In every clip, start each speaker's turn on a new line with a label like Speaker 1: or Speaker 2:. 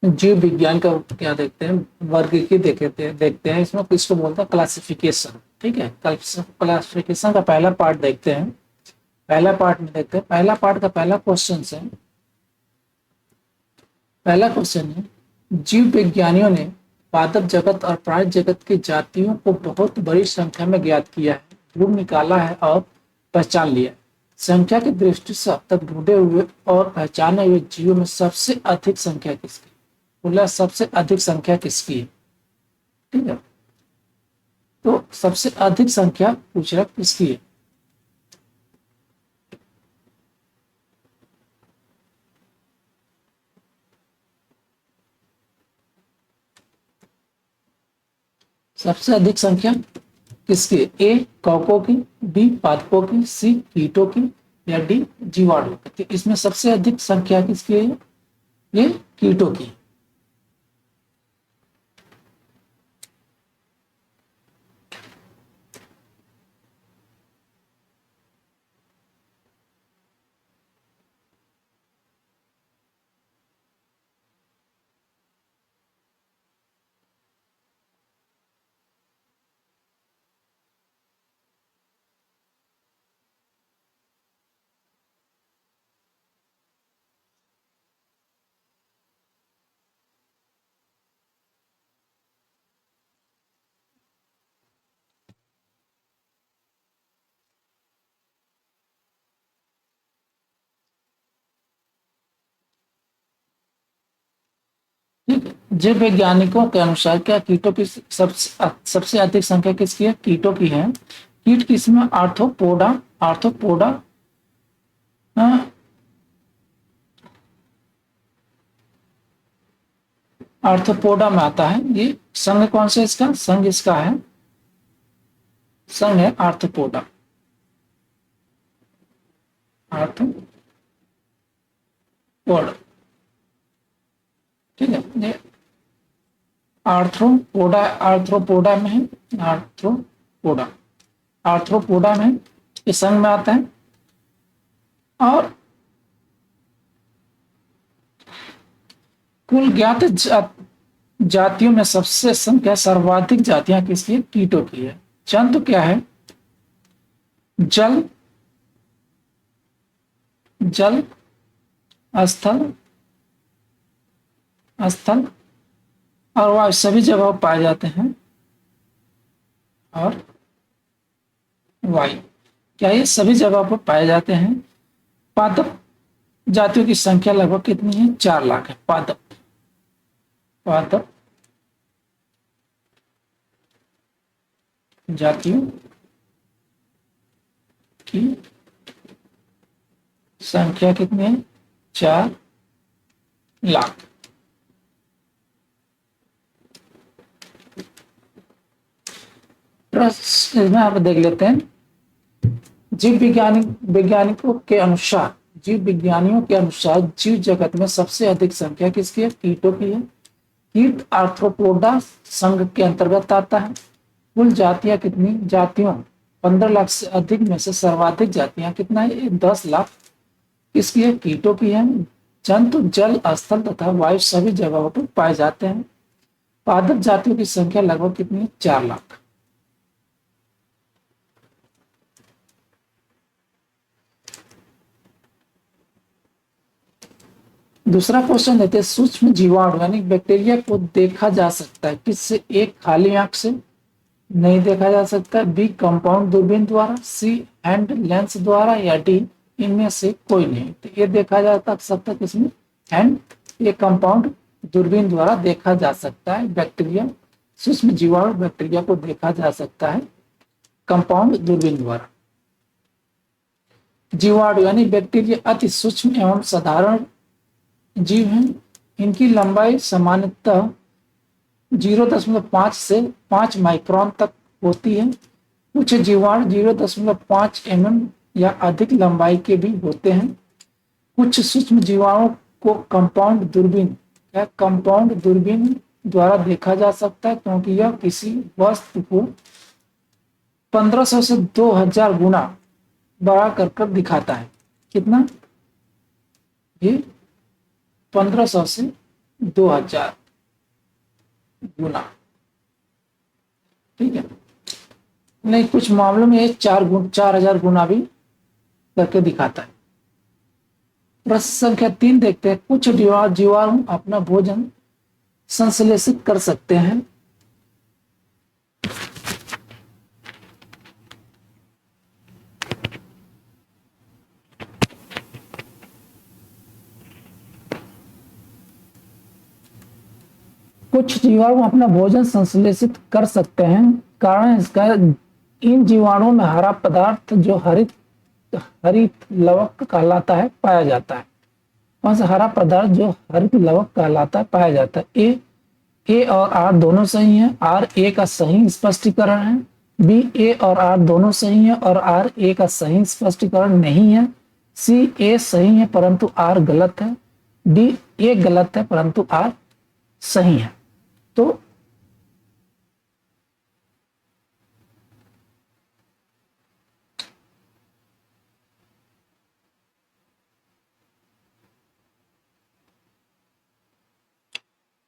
Speaker 1: जीव विज्ञान का क्या देखते हैं, वर्ग की देखते हैं इसमें किसको बोलते हैं, क्लासिफिकेशन। ठीक है, क्लासिफिकेशन का पहला पार्ट देखते हैं। पहला पार्ट में देखते हैं, पहला पार्ट का पहला क्वेश्चन है। पहला क्वेश्चन है, जीव विज्ञानियों ने पादप जगत और प्राणी जगत की जातियों को बहुत बड़ी संख्या में ज्ञात किया है, ढूंढ निकाला है और पहचान लिया है। संख्या की दृष्टि से अब तक ढूंढे हुए और पहचाने हुए जीवों में सबसे अधिक संख्या किसकी, बोला सबसे अधिक संख्या किसकी है। ठीक है, तो सबसे अधिक संख्या पूछ रहा किसकी है। सबसे अधिक संख्या किसकी है? ए कौकों की, बी पादपों की, सी कीटों की, या डी जीवाणुओं की। तो इसमें सबसे अधिक संख्या किसकी है? ये कीटों की। ठीक है, जीव वैज्ञानिकों के अनुसार क्या कीटों की सबसे अधिक संख्या किसकी है? कीटों की है। कीट किसमें? आर्थ्रोपोडा। आर्थ्रोपोडा आर्थ्रोपोडा में आता है। ये संघ कौन सा इसका? संघ इसका है, संघ है आर्थ्रोपोडा। आर्थ्रोपोडा। ठीक है, ये आर्थ्रोपोडा, आर्थ्रोपोडा में है। आर्थ्रोपोडा, आर्थ्रोपोडा में ये संघ में आता है। और कुल ज्ञात जातियों में सबसे संख्या सर्वाधिक जातियां किसकी है? कीटों की है। जंतु क्या है? जल, जल, स्थल, स्थल और वायु सभी जगह पाए जाते हैं। और वायु, क्या ये सभी जगह पर पाए जाते हैं? पादप जातियों की संख्या लगभग कितनी है? 4 लाख है। पादप, पादप जातियों की संख्या कितनी है? 4 लाख। इसमें आप देख लेते हैं, वैज्ञानिकों के अनुसार, जीव विज्ञानियों के अनुसार जीव जगत में सबसे अधिक संख्या किसकी है? कीटों की है। कीट आर्थ्रोपोडा संघ के अंतर्गत आता है। कुल जातियां कितनी? जातियों 15 लाख से अधिक में से सर्वाधिक जातियां कितना है? 10 लाख। किसकी है? कीटों की है। जंतु जल, स्थल तथा वायु सभी जगहों पर पाए जाते हैं। पादप जातियों की संख्या लगभग कितनी है? 4 लाख। दूसरा क्वेश्चन देते हैं, सूक्ष्म जीवाणु यानी बैक्टीरिया को देखा जा सकता है किससे? एक खाली आंख से नहीं देखा जा सकता, बी कंपाउंड दूरबीन द्वारा, सी हैंड लेंस द्वारा, या डी इनमें से कोई नहीं। तो ये देखा जा सकता है किसमें? हैंड, ये कंपाउंड दूरबीन द्वारा देखा जा सकता है। बैक्टीरिया, सूक्ष्म जीवाणु बैक्टीरिया को देखा जा सकता है कंपाउंड दूरबीन द्वारा। जीवाणु यानी बैक्टीरिया अति सूक्ष्म एवं साधारण जीव हैं। इनकी लंबाई सामान्यतः 0.5 से 5 माइक्रोन तक होती है। कुछ जीवाणु 0.5 mm या अधिक लंबाई के भी होते हैं। कुछ सूक्ष्म जीवाणु को कंपाउंड दूरबीन द्वारा देखा जा सकता है, क्योंकि यह किसी वस्तु को 1500 से 2000 गुना बड़ा कर दिखाता है। कितना? ये 1500 से 2000 गुना। ठीक है, नहीं कुछ मामलों में ये 4000 गुना भी करके दिखाता है। प्रश्न संख्या 3 देखते हैं। कुछ जीवाणु अपना भोजन संश्लेषित कर सकते हैं। कुछ जीवाणु अपना भोजन संश्लेषित कर सकते हैं। कारण इसका, इन जीवाणुओं में हरा पदार्थ जो हरित हरित लवक कहलाता है पाया जाता है। कौन सा हरा पदार्थ जो हरित लवक कहलाता है पाया जाता है? ए और आर दोनों सही है, आर ए का सही स्पष्टीकरण है। बी, ए और आर दोनों सही है और आर ए का सही स्पष्टीकरण नहीं है। सी, ए सही है परंतु आर गलत है। डी, ए गलत है परंतु आर सही है। तो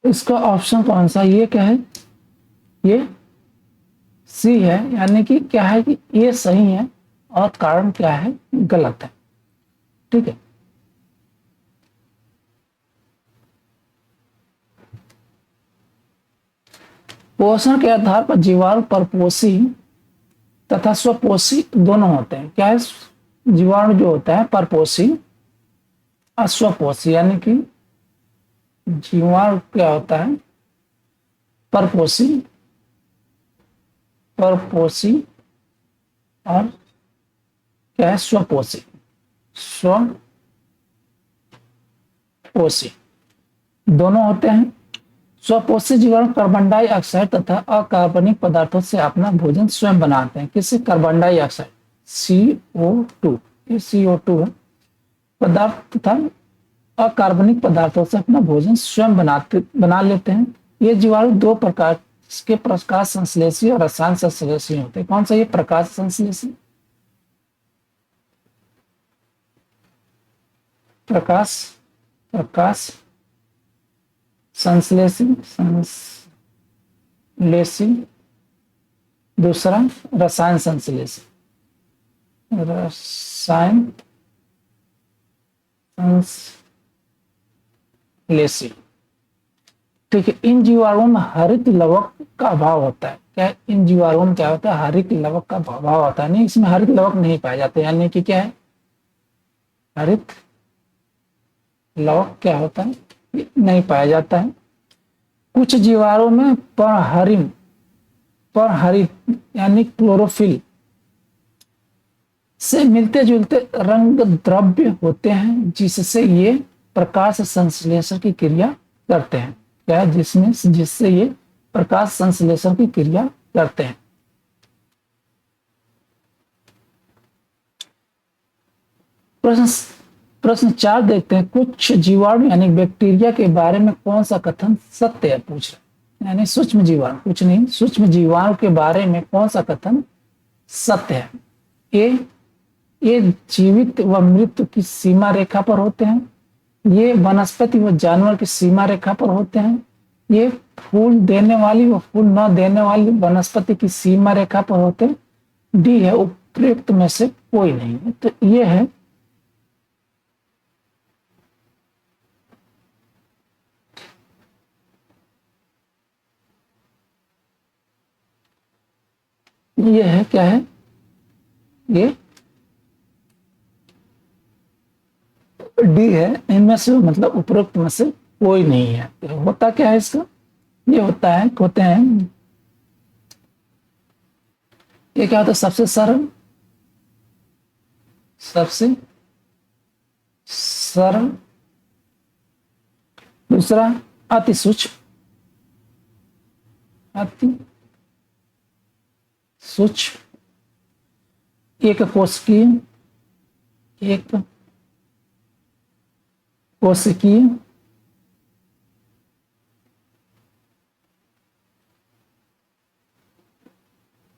Speaker 1: इसका ऑप्शन कौन सा? ये क्या है? ये सी है, यानी कि क्या है कि ये सही है और कारण क्या है? गलत है। ठीक है, पोषण के आधार पर जीवाणु परपोषी तथा स्वपोषी दोनों होते हैं। क्या है? जीवाणु जो होता है परपोषी और स्वपोषी, यानी कि जीवाणु क्या होता है? परपोषी परपोषी और क्या है? स्वपोषी स्वपोषी दोनों होते हैं। स्वपोषी जीवाणु कार्बन डाइऑक्साइड तथा अकार्बनिक पदार्थों से अपना भोजन स्वयं बनाते हैं। किससे? कार्बन डाइऑक्साइड, CO2, ये CO2 है, पदार्थ तथा अकार्बनिक पदार्थों से अपना भोजन स्वयं बना लेते हैं। ये जीवाणु दो प्रकार के प्रकाश संश्लेषी और रसायन संश्लेषी होते हैं। कौन सा? ये प्रकाश संश्लेषी, प्रकाश प्रकाश संश्लेषी दूसरा रसायन संश्लेषी, रसायन संश्लेषी। ठीक है, इन जीवाणुओं में हरित लवक का अभाव होता है। क्या? इन जीवाणुओं में क्या होता है? हरित लवक का अभाव होता है। नहीं, इसमें हरित लवक नहीं पाए जाते, यानी कि क्या है? हरित लवक क्या होता है? नहीं पाया जाता है। कुछ जीवाणुओं में परहरित यानी क्लोरोफिल से मिलते जुलते रंग द्रव्य होते हैं, जिससे ये प्रकाश संश्लेषण की क्रिया करते हैं। क्या है? जिससे ये प्रकाश संश्लेषण की क्रिया करते हैं। प्रश्न 4 देखते हैं। कुछ जीवाणु यानी बैक्टीरिया के बारे में कौन सा कथन सत्य है? पूछ रहे, यानी सूक्ष्म जीवाणु, कुछ नहीं, सूक्ष्म जीवाणु के बारे में कौन सा कथन सत्य है? ये जीवित व मृत्यु की सीमा रेखा पर होते हैं। ये वनस्पति व जानवर की सीमा रेखा पर होते हैं। ये फूल देने वाली व फूल न देने वाली वनस्पति की सीमा रेखा पर होते हैं। डी है उपयुक्त में से कोई नहीं है। तो ये है क्या है? ये डी है, इनमें से मतलब उपरोक्त में से कोई नहीं है। होता क्या है इसका? ये होते हैं, ये क्या होता है? सबसे सरल, दूसरा अति सूक्ष्म, एक कोशिकीय,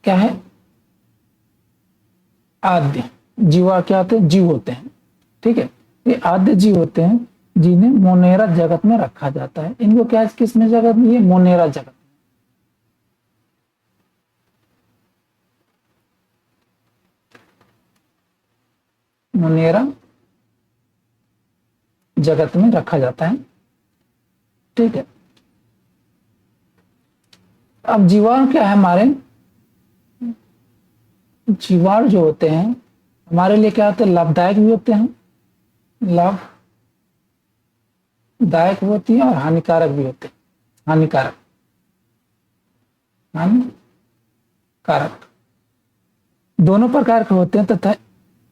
Speaker 1: क्या है? आद्य जीवा क्या होते हैं? जीव होते हैं। ठीक है, ये आद्य जीव होते हैं। जिन्हें मोनेरा जगत में रखा जाता है। इनको क्या किस में जगत में, ये मोनेरा जगत, मोनेरा जगत में रखा जाता है। ठीक है, अब जीवाणु क्या है, हमारे जीवाणु जो होते हैं हमारे लिए क्या होते हैं, लाभदायक भी होते हैं, लाभदायक भी होती है और हानिकारक भी होते हैं, हानिकारक, हानिकारक दोनों प्रकार के होते हैं तथा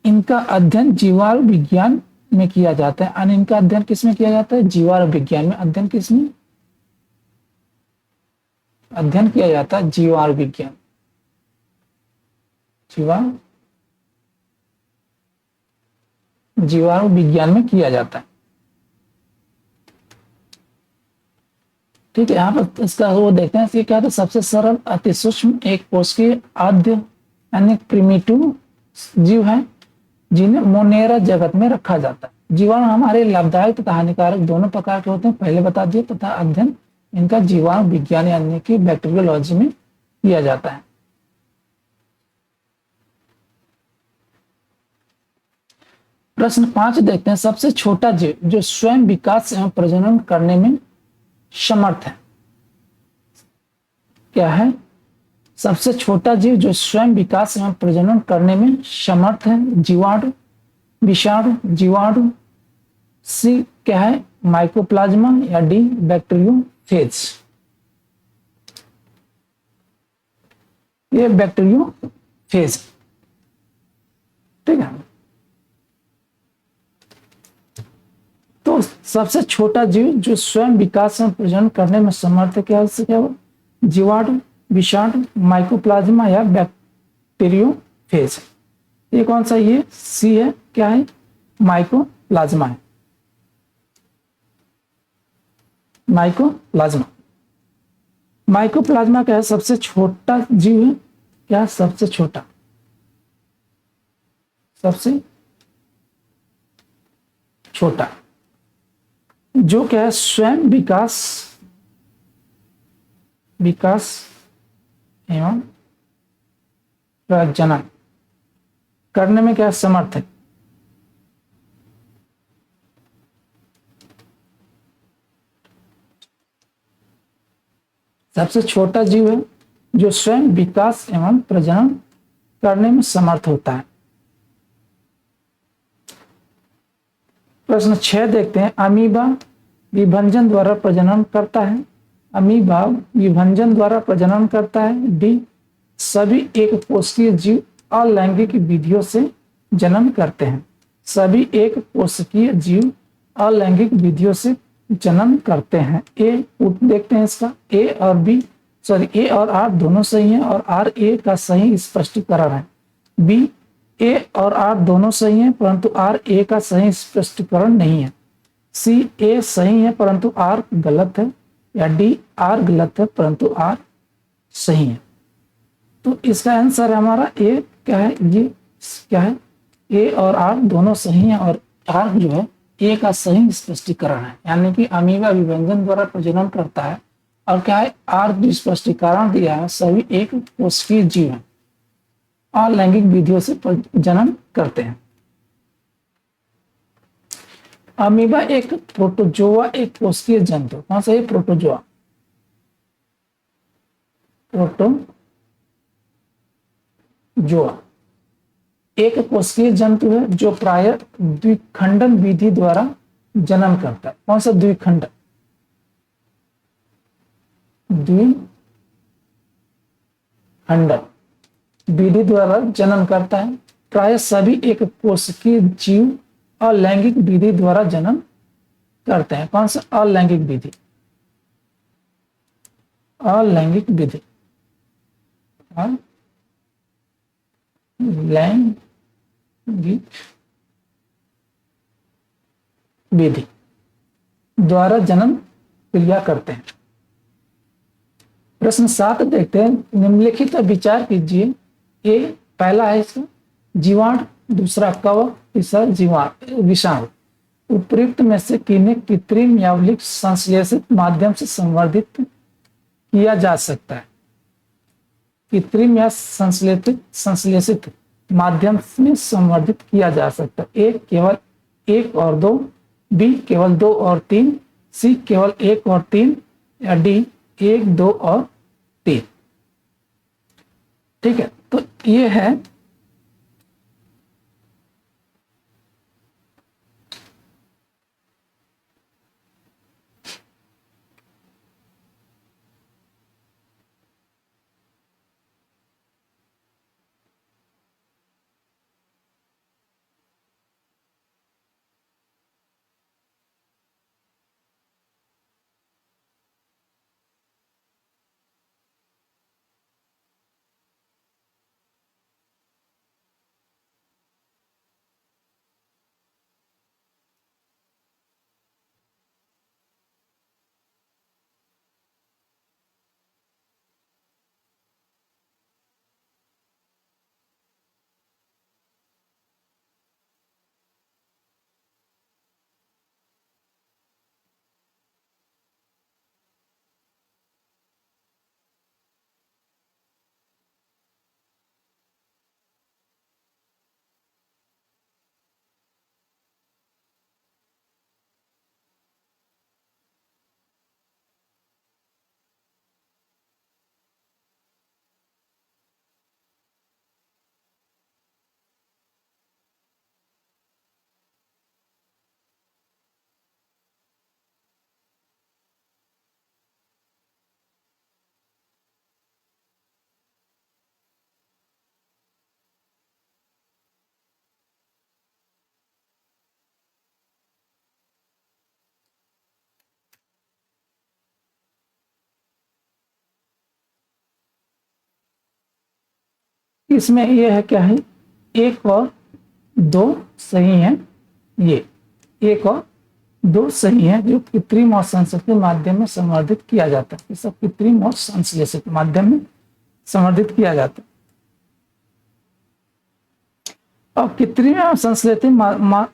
Speaker 1: इनका अध्ययन जीवाणु विज्ञान में किया जाता है। और इनका अध्ययन किस में किया जाता है, जीवाणु विज्ञान में। अध्ययन किस में, अध्ययन किया जाता है जीवाणु विज्ञान, जीवाणु विज्ञान में किया जाता है। ठीक है, यहाँ पर इसका वो देखते हैं, इसके क्या था, सबसे सरल अति सूक्ष्म एक कोशिकीय आद्य यानी प्रिमिटिव जीव है जिन्हें मोनेरा जगत में रखा जाता है। जीवाणु हमारे लाभदायक तथा हानिकारक दोनों प्रकार के होते हैं, पहले बता दिए, तथा अध्ययन इनका जीवाणु विज्ञान यानी कि बैक्टीरियोलॉजी में किया जाता है। प्रश्न 5 देखते हैं, सबसे छोटा जीव जो स्वयं विकास एवं प्रजनन करने में समर्थ है, क्या है, सबसे छोटा जीव जो स्वयं विकास एवं प्रजनन करने में समर्थ है, जीवाणु, विषाणु, जीवाणु, सी क्या है, माइकोप्लाज्मा, या डी बैक्टीरियोफेज, ये बैक्टीरियोफेज। ठीक है, तो सबसे छोटा जीव जो स्वयं विकास एवं प्रजनन करने में समर्थ है, क्या वो जीवाणु, विषाणु, माइकोप्लाज्मा या बैक्टीरियोफेज। ये कौन सा, ये सी है, क्या है, माइकोप्लाज्मा है, माइकोप्लाज्मा। माइकोप्लाज्मा क्या है, सबसे छोटा जीव है, क्या सबसे छोटा, सबसे छोटा जो क्या है स्वयं विकास एवं प्रजनन करने में क्या समर्थ है। सबसे छोटा जीव है जो स्वयं विकास एवं प्रजनन करने में समर्थ होता है। प्रश्न 6 देखते हैं, अमीबा विभंजन द्वारा प्रजनन करता है, अमीबा विभंजन द्वारा प्रजनन करता है, डी सभी एक कोशिकीय जीव अलैंगिक विधियों से जन्म करते हैं, सभी एक कोशिकीय जीव अलैंगिक विधियों से जन्म करते हैं। ए देखते हैं इसका, ए और बी सॉरी ए और आर दोनों सही हैं और आर ए का सही स्पष्टीकरण है। बी ए और आर दोनों सही हैं परंतु आर ए का सही स्पष्टीकरण नहीं है। सी ए सही है परंतु आर गलत है, या डी आर गलत है परंतु आर सही है। तो इसका आंसर हमारा ए क्या है, ये क्या है, ए और आर दोनों सही हैं और आर जो है ए का सही स्पष्टीकरण है, यानी कि अमीबा विभंजन द्वारा प्रजनन करता है और क्या है आर जो स्पष्टीकरण दिया है सभी एक कोशिकीय जीव है, अलैंगिक विधियों से जन्म करते हैं। अमीबा एक प्रोटोजोआ, एक कोशिकीय जंतु, कौन सा ये प्रोटोजोआ, प्रोटोजोआ एक कोशिकीय जंतु है जो प्राय द्विखंडन विधि द्वारा जन्म करता है। कौन सा द्विखंडन, द्विखंडन विधि द्वारा जन्म करता है। प्राय सभी एक कोशिकीय जीव अलैंगिक विधि द्वारा जन्म करते हैं। कौन सा अलैंगिक विधि, अलैंगिक विधि, लैंगिक विधि द्वारा जन्म क्रिया करते हैं। प्रश्न 7 देखते हैं, निम्नलिखित विचार कीजिए। ए पहला है इसका जीवाणु, दूसरा कवक, तीसरा विषाणु। उपयुक्त में से किन्हें कृत्रिम यौगिक संश्लेषित माध्यम से संवर्धित किया जा सकता है? कृत्रिम या संश्लेषित संश्लेषित माध्यम में संवर्धित किया जा सकता है। ए केवल 1 और 2, बी केवल 2 और 3, सी केवल 1 और 3, या डी 1, 2 और 3। ठीक है, तो ये है इसमें ये है क्या है, 1 और 2 सही है। ये 1 और 2 सही है, जो कृत्रिम और संश्लेषित माध्यम में संवर्धित किया जाता है। ये सब कृत्रिम और संश्लेषित माध्यम में संवर्धित किया जाता है। और कृत्रिम और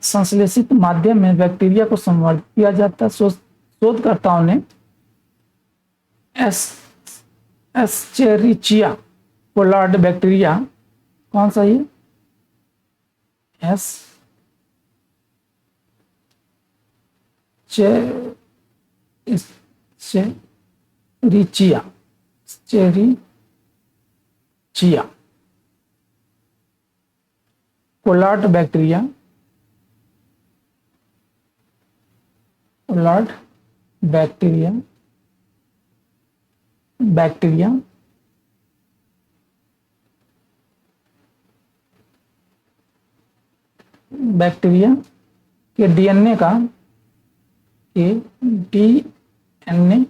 Speaker 1: संश्लेषित माध्यम में बैक्टीरिया को संवर्धित किया जाता है। शोधकर्ताओं ने एस एस्चेरिचिया कोलार्ड बैक्टीरिया, कौन सा ये, एस चेरिचिया चेरिचिया कोलार्ड बैक्टीरिया, कोलार्ड बैक्टीरिया बैक्टीरिया बैक्टीरिया के डीएनए का डीएनए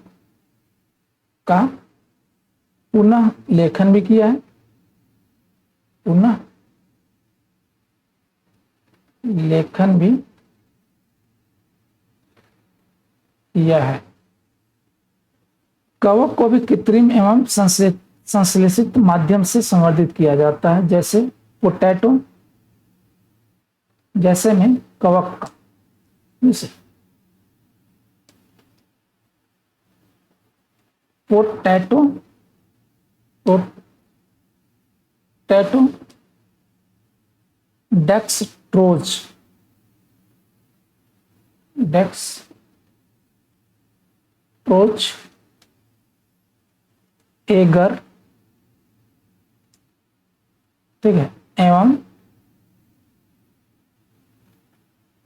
Speaker 1: का पुनः लेखन भी किया है, पुनः लेखन भी किया है। कवक को भी कृत्रिम एवं संश्लेषित माध्यम से संवर्धित किया जाता है, जैसे पोटैटो, जैसे में कवक का, जैसे पोटैटो पोटैटो डेक्सट्रोज एगर, ठीक है, एवं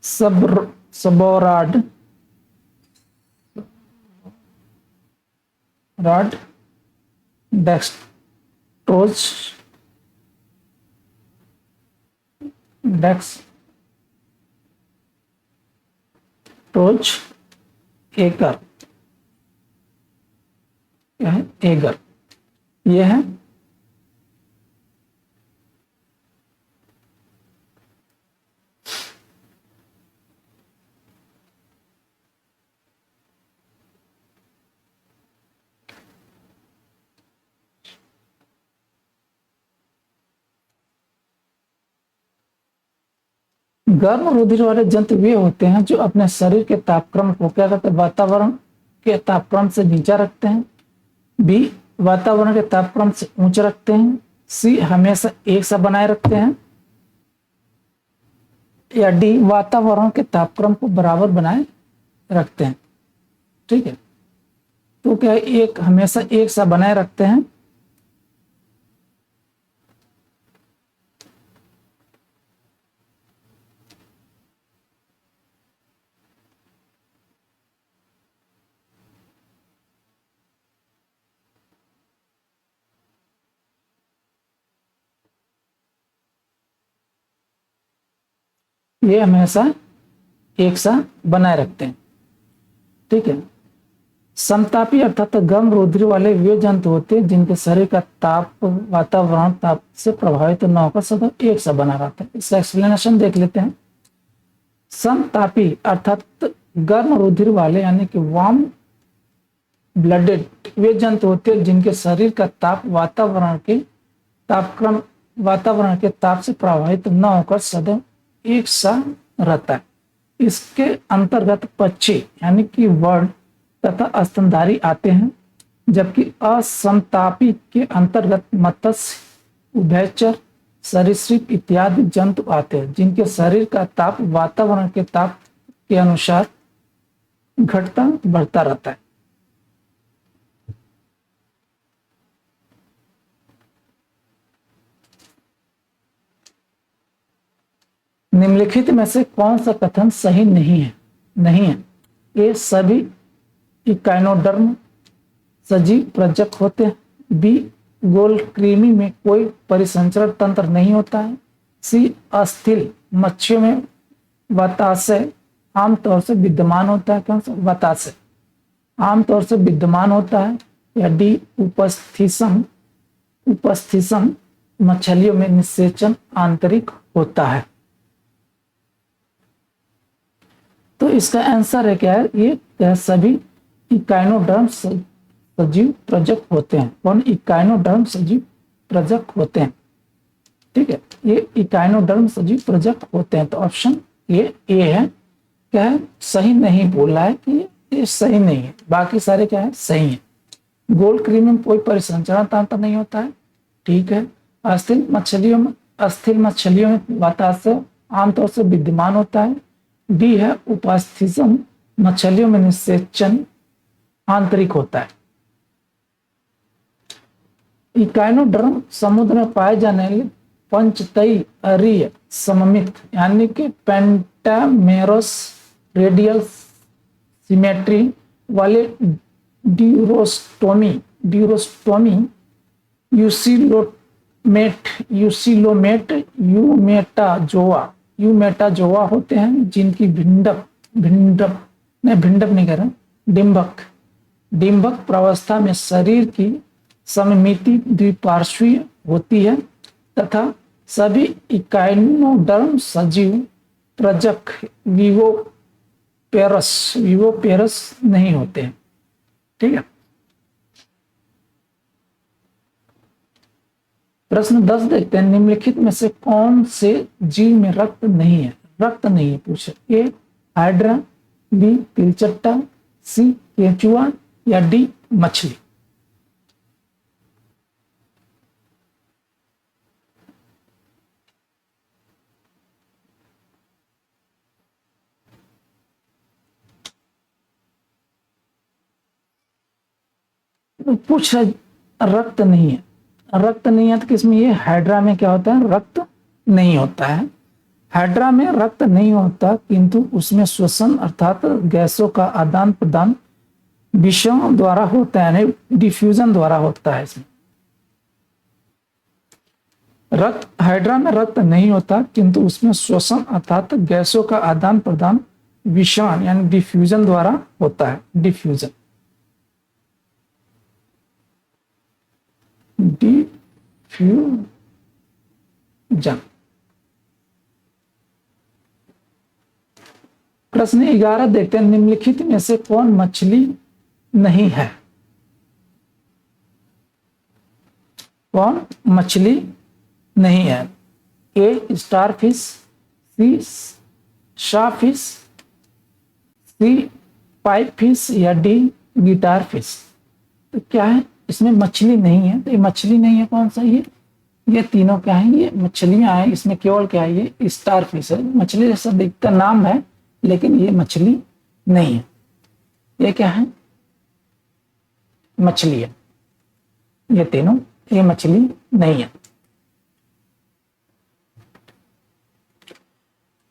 Speaker 1: सबोराड डेक्सट्रोज एगर, क्या है, एगर, ये है गर्म रुधिर वाले जंतु वे होते हैं जो अपने शरीर के तापक्रम को क्या करते हैं, वातावरण के तापक्रम से नीचा रखते हैं। बी, वातावरण के तापक्रम से ऊंचा रखते हैं। सी, हमेशा एक सा बनाए रखते हैं। या डी, वातावरण के तापक्रम को बराबर बनाए रखते हैं। ठीक है, तो क्या एक हमेशा एक सा बनाए रखते हैं। ये हमेशा एक सा बनाए रखते हैं। ठीक है, समतापी अर्थात गर्म रुधिर वाले वे जंतु होते हैं जिनके शरीर का ताप वातावरण ताप से प्रभावित न होकर सदैव एक सा बना रहता है। इसका एक्सप्लेनेशन देख लेते हैं। समतापी अर्थात गर्म रुधिर वाले यानी कि वार्म ब्लडेड वे जंतु होते हैं जिनके शरीर का ताप वातावरण के ताप से प्रभावित न होकर सदैव एक सा रहता है। इसके अंतर्गत पक्षी यानी कि बर्ड तथा स्तनधारी आते हैं, जबकि असमतापी के अंतर्गत मत्स्य, उभयचर, सरीसृप इत्यादि जंतु आते हैं जिनके शरीर का ताप वातावरण के ताप के अनुसार घटता बढ़ता रहता है। निम्नलिखित में से कौन सा कथन सही नहीं है। ये सभी इकाइनोडर्म सजीव प्रजक होते हैं। बी, गोलकृमि में कोई परिसंचरण तंत्र नहीं होता है। सी, अस्थिल मच्छियों में वाताशय आमतौर से विद्यमान होता है। कौन सा? वाताशय आमतौर से विद्यमान होता है। या डी, उपस्थिसम मछलियों में निषेचन आंतरिक होता है। तो इसका आंसर है क्या है, ये सभी इकाइनोडर्म सजीव प्रजक होते हैं। कौन? इकाइनोडर्म सजीव प्रजक होते हैं। ठीक है, ये इकाइनोडर्म सजीव प्रजक होते हैं। तो ऑप्शन ये ए है। क्या है? सही नहीं बोला है कि ये सही नहीं है, बाकी सारे क्या है? सही है। गोलकृमि में कोई परिसंचरण तंत्र नहीं होता है। ठीक है, अस्थिल मछलियों में वाताशय आमतौर से विद्यमान होता है। डी है, उपस्थिसम मछलियों में निषेचन आंतरिक होता है। इकाइनोडर्म समुद्र में पाए जाने वाले पंचतई अरीय सममित यानी कि पेंटामेरस रेडियल सिमेट्री वाले ड्यूरोस्टोमी यूसिलोमेट यूमेटाजोआ होते हैं, जिनकी डिंबक प्रावस्था में शरीर की सममिति द्विपार्श्वीय होती है तथा सभी इकाइनोडर्म सजीव प्रजक विवोपेरस नहीं होते हैं। ठीक है, प्रश्न 10 देखते हैं। निम्नलिखित में से कौन से जीव में रक्त नहीं है पूछे। ए, हाइड्रा, बी, तिलचट्टा, सी, केंचुआ या डी, मछली। पूछ रक्त नहीं है तो किसमें? ये हाइड्रा में क्या होता है? रक्त नहीं होता है। हाइड्रा में रक्त नहीं होता, किंतु उसमें श्वसन अर्थात गैसों का आदान प्रदान विषयों द्वारा होता है, डिफ्यूजन द्वारा होता है। इसमें हाइड्रा में रक्त नहीं होता, किंतु उसमें श्वसन अर्थात गैसों का आदान प्रदान विषाण यानी डिफ्यूजन द्वारा होता है। डिफ्यूजन प्रश्न 11 देखते हैं। निम्नलिखित में से कौन मछली नहीं है? कौन मछली नहीं है? ए, स्टारफिश, सी, शा फिश, सी पाइप फिश या डी गिटार फिश। तो क्या है इसमें मछली नहीं है, तो ये मछली नहीं है कौन सा ये तीनों क्या है, ये मछलियां हैं। इसमें केवल क्या है, ये स्टार फिश है, मछली जैसा दिखता नाम है लेकिन ये मछली नहीं है। ये क्या है, मछली है, ये तीनों, ये मछली नहीं है।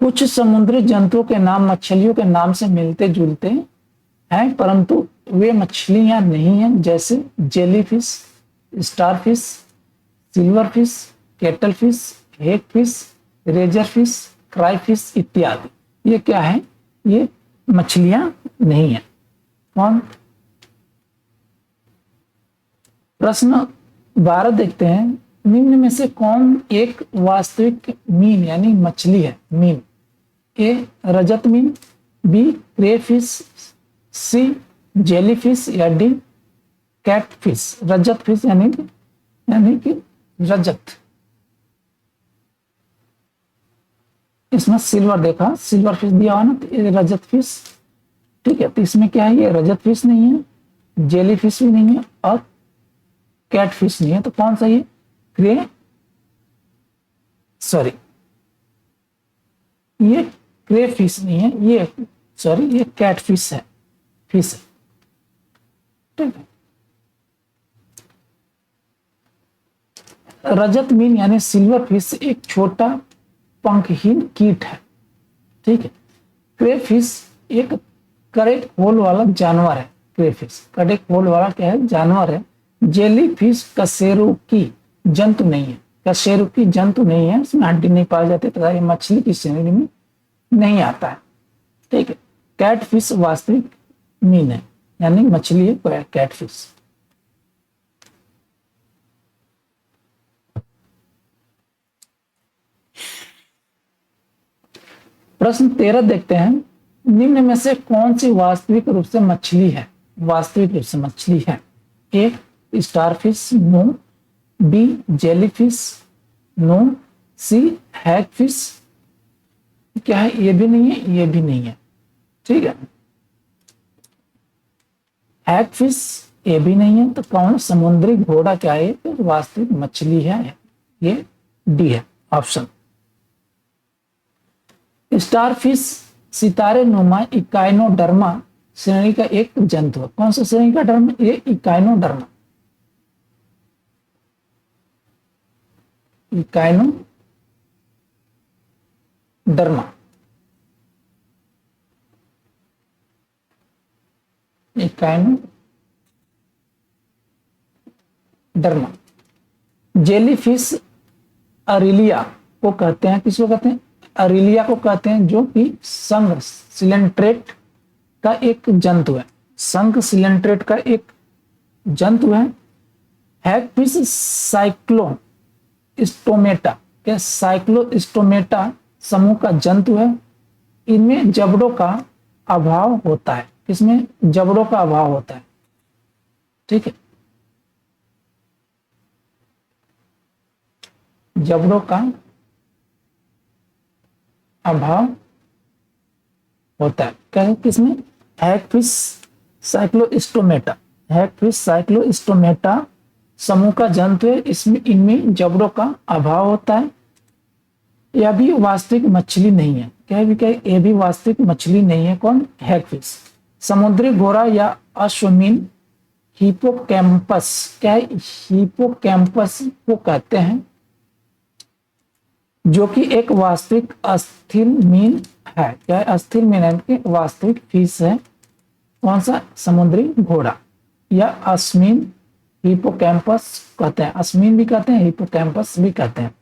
Speaker 1: कुछ समुद्री जंतुओं के नाम मछलियों के नाम से मिलते जुलते हैं परंतु वे मछलियां नहीं हैं, जैसे जेलीफिश, स्टारफिश, सिल्वरफिश, केटलफिश, हेगफिश, रेजरफिश, क्राइफिश इत्यादि। ये क्या है, ये मछलियां नहीं है। कौन, प्रश्न 12 देखते हैं। निम्न में से कौन एक वास्तविक मीन यानी मछली है, मीन? ए रजत मीन, बी क्रेफिश, सी जेलीफिश या डी कैटफिश। रजत फिश यानी कि रजत, इसमें सिल्वर देखा, सिल्वर फिश दिया हुआ ना, तो ये रजत फिश। ठीक है, तो इसमें क्या है, ये रजत फिश नहीं है, जेली फिश भी नहीं है और कैट फिश नहीं है। तो कौन सा ये सॉरी, ये क्रे फिश नहीं है, ये सॉरी, ये कैट फिश है, फिश है। ठीक है, रजत मीन यानी सिल्वर फिश एक छोटा पंखहीन कीट है। ठीक है, क्रेफिश एक कड़े खोल वाला जानवर है। क्रेफिश कड़े खोल वाला क्या है, जानवर है। जेली फिश कशेरुकी जंतु नहीं है, कशेरुकी जंतु नहीं है, इसमें हड्डी नहीं पाई जाती तथा ये मछली की श्रेणी में नहीं आता है। ठीक है, कैटफिश वास्तविक मीन है यानी मछली है कैटफिश। प्रश्न 13 देखते हैं। निम्न में से कौन सी वास्तविक रूप से मछली है, वास्तविक रूप से मछली है? A starfish, no. B jellyfish, no. C hagfish, क्या है, ये भी नहीं है, ये भी नहीं है। ठीक है, हैगफिश ये भी नहीं है, तो कौन, समुद्री घोड़ा क्या है, तो वास्तविक मछली है, ये डी है ऑप्शन। स्टारफिश सितारे नुमा इकाइनोडर्मा श्रेणी का एक जंतु है। कौन सा श्रेणी का डर्म, ये इकाइनोडर्मा, इकाइनोडर्मा, इकाइनोडर्मा। जेलीफिश अरिलिया को कहते हैं, किसको कहते हैं, अरिलिया को कहते हैं, जो कि संघ सिलेंट्रेट का एक जंतु है, संघ सिलेंट्रेट का एक जंतु है। हैगफिश साइक्लो स्टोमेटा के साइक्लोस्टोमेटा समूह का जंतु है। इनमें जबड़ों का अभाव होता है, इसमें जबड़ों का अभाव होता है। ठीक है, जबड़ों का अभाव होता है, क्या किसमें, हैगफिश साइक्लोस्टोमेटा, हैगफिश साइक्लोस्टोमेटा समूह का जंतु है, इसमें इनमें जबड़ों का अभाव होता है। यह भी वास्तविक मछली नहीं है, क्या भी, क्या यह भी वास्तविक मछली नहीं है। कौन, हैगफिश। समुद्री घोड़ा या अश्वमीन हिपोकैम्पस, क्या है, हिपोकैम्पस को कहते हैं, जो कि एक वास्तविक अस्थिर मीन है, क्या है, अस्थिर मीन है कि वास्तविक फिश है। कौन सा, समुद्री घोड़ा या अस्मीन, हिपोकैम्पस कहते हैं, अस्मीन भी कहते हैं, हिपोकैम्पस भी कहते हैं।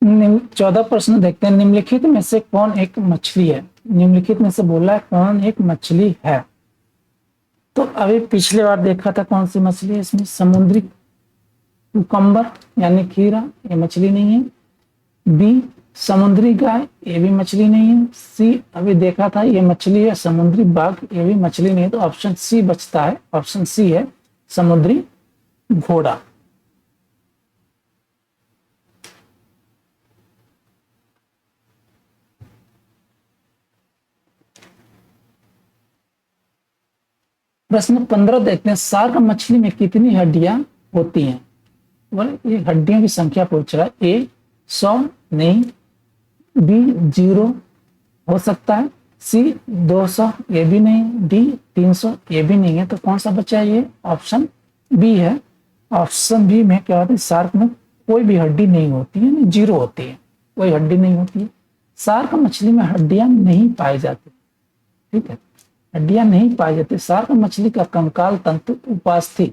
Speaker 1: 14 प्रश्न देखते हैं। निम्नलिखित में से कौन एक मछली है? निम्नलिखित में से बोला है कौन एक मछली है। तो अभी पिछले बार देखा था कौन सी मछली है इसमें, समुद्री कुकम्बर यानी खीरा, ये मछली नहीं है। बी समुद्री गाय, ये भी मछली नहीं है। सी अभी देखा था ये मछली है समुद्री बाघ, ये भी मछली नहीं है। तो ऑप्शन सी बचता है, ऑप्शन सी है समुद्री घोड़ा। प्रश्न 15 देखते हैं। शार्क मछली में कितनी हड्डियां होती हैं? बोले ये हड्डियों की संख्या पूछ रहा है। ए 100 नहीं, बी 0 हो सकता है, सी 200 ये भी नहीं, डी 300 ये भी नहीं है। तो कौन सा बचा? ये ऑप्शन बी है। ऑप्शन बी में क्या होता है, शार्क में कोई भी हड्डी नहीं होती है, 0 होती है, कोई हड्डी नहीं होती है। शार्क मछली में हड्डियां नहीं पाई जाती, ठीक है, हड्डियां नहीं पाई जाती। शार्क मछली का कंकाल तंतु उपास्थि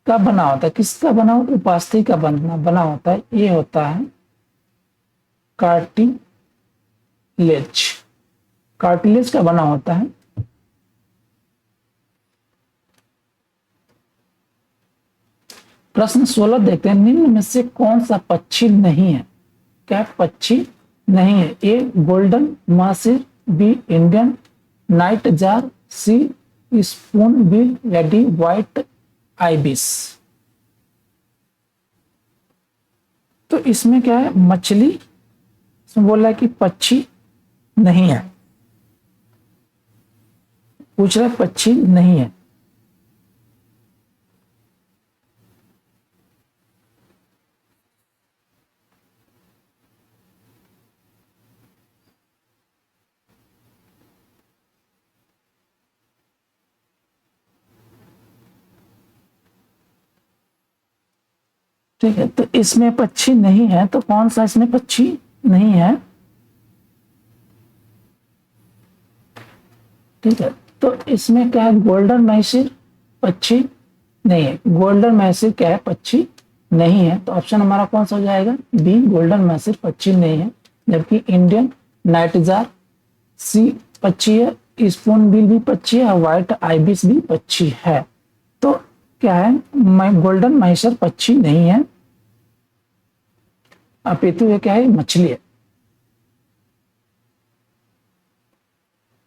Speaker 1: का बना होता है। किसका बना होता है? उपास्थि का बना होता है। ये होता है कार्टिलेज, कार्टिलेज का बना होता है। प्रश्न 16 देखते हैं। निम्न में से कौन सा पक्षी नहीं है? क्या पक्षी नहीं है? A golden mahseer, B Indian nightjar, C spoonbill या डी व्हाइट आइबिस। तो इसमें क्या है, मछली, इसमें बोला है कि पक्षी नहीं है, पूछ रहा है पक्षी नहीं है। ठीक है, तो इसमें पक्षी नहीं है, तो कौन सा इसमें पक्षी नहीं है? ठीक है, तो इसमें क्या है, गोल्डन मैसिर पक्षी नहीं है। गोल्डन मैसिर क्या है, पक्षी नहीं है। तो ऑप्शन हमारा कौन सा हो जाएगा? बी गोल्डन मैसिर पक्षी नहीं है। जबकि इंडियन नाइटजार सी पक्षी है, स्पून बिल भी पक्षी है और व्हाइट आइबिस भी पक्षी है। तो क्या है, गोल्डन मैसिर पक्षी नहीं है, अपितु ये क्या है, मछली है।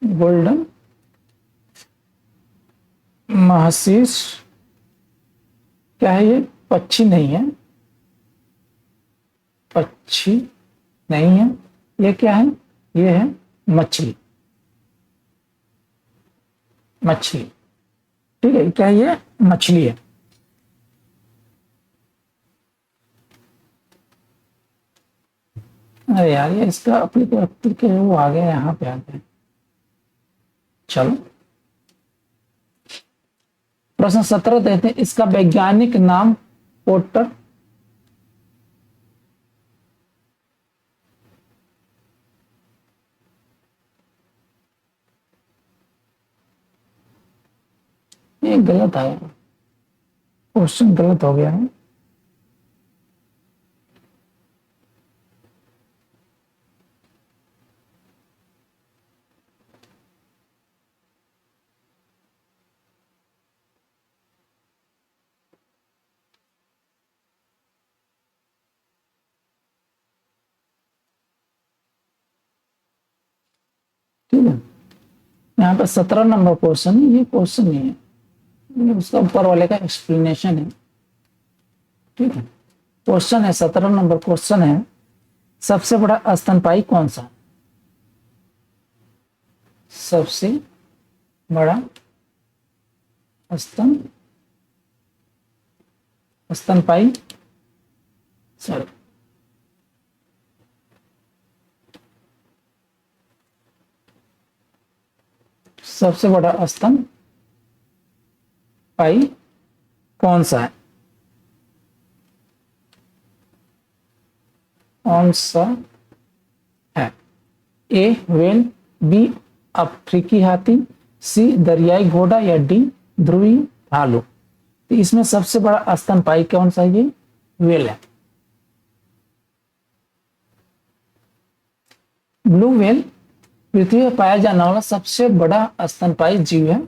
Speaker 1: गोल्डन महसीस क्या है, ये पक्षी नहीं है, पक्षी नहीं है। ये क्या है, ये है मछली, मछली। ठीक है, क्या ये मछली है। अरे यार, ये इसका अपने के वो आ गया, यहाँ पे आ गया। चलो प्रश्न 17 देते हैं। इसका वैज्ञानिक नाम पोर्टर ये गलत आया, क्वेश्चन गलत हो गया है। ठीक है, यहाँ पे 17 नंबर क्वेश्चन है, ये क्वेश्चन नहीं है, ये उसका ऊपर वाले का एक्सप्लेनेशन है। ठीक है, क्वेश्चन है 17 नंबर क्वेश्चन है, सबसे बड़ा स्तनपायी कौन सा? सबसे बड़ा स्तनपायी, सॉरी, सबसे बड़ा स्तनपायी कौन सा है? कौन सा है? ए वेल, बी अफ्रीकी हाथी, सी दरियाई घोड़ा या डी ध्रुवी भालू। तो इसमें सबसे बड़ा स्तनपायी कौन सा है? ये वेल है। ब्लू व्हेल पृथ्वी पर पाया जाने वाला सबसे बड़ा स्तनपायी जीव है।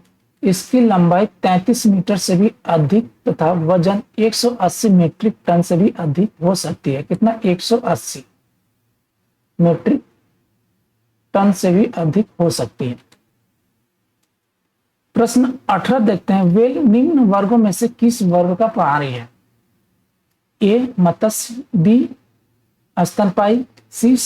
Speaker 1: इसकी लंबाई 33 मीटर से भी अधिक तथा वजन 180 मीट्रिक टन से भी अधिक हो सकती है। कितना? 180 मीट्रिक टन से भी अधिक हो सकती है। प्रश्न 18 देखते हैं। व्हेल निम्न वर्गों में से किस वर्ग का प्राणी है? ए मत्स्य, बी स्तनपायी, सी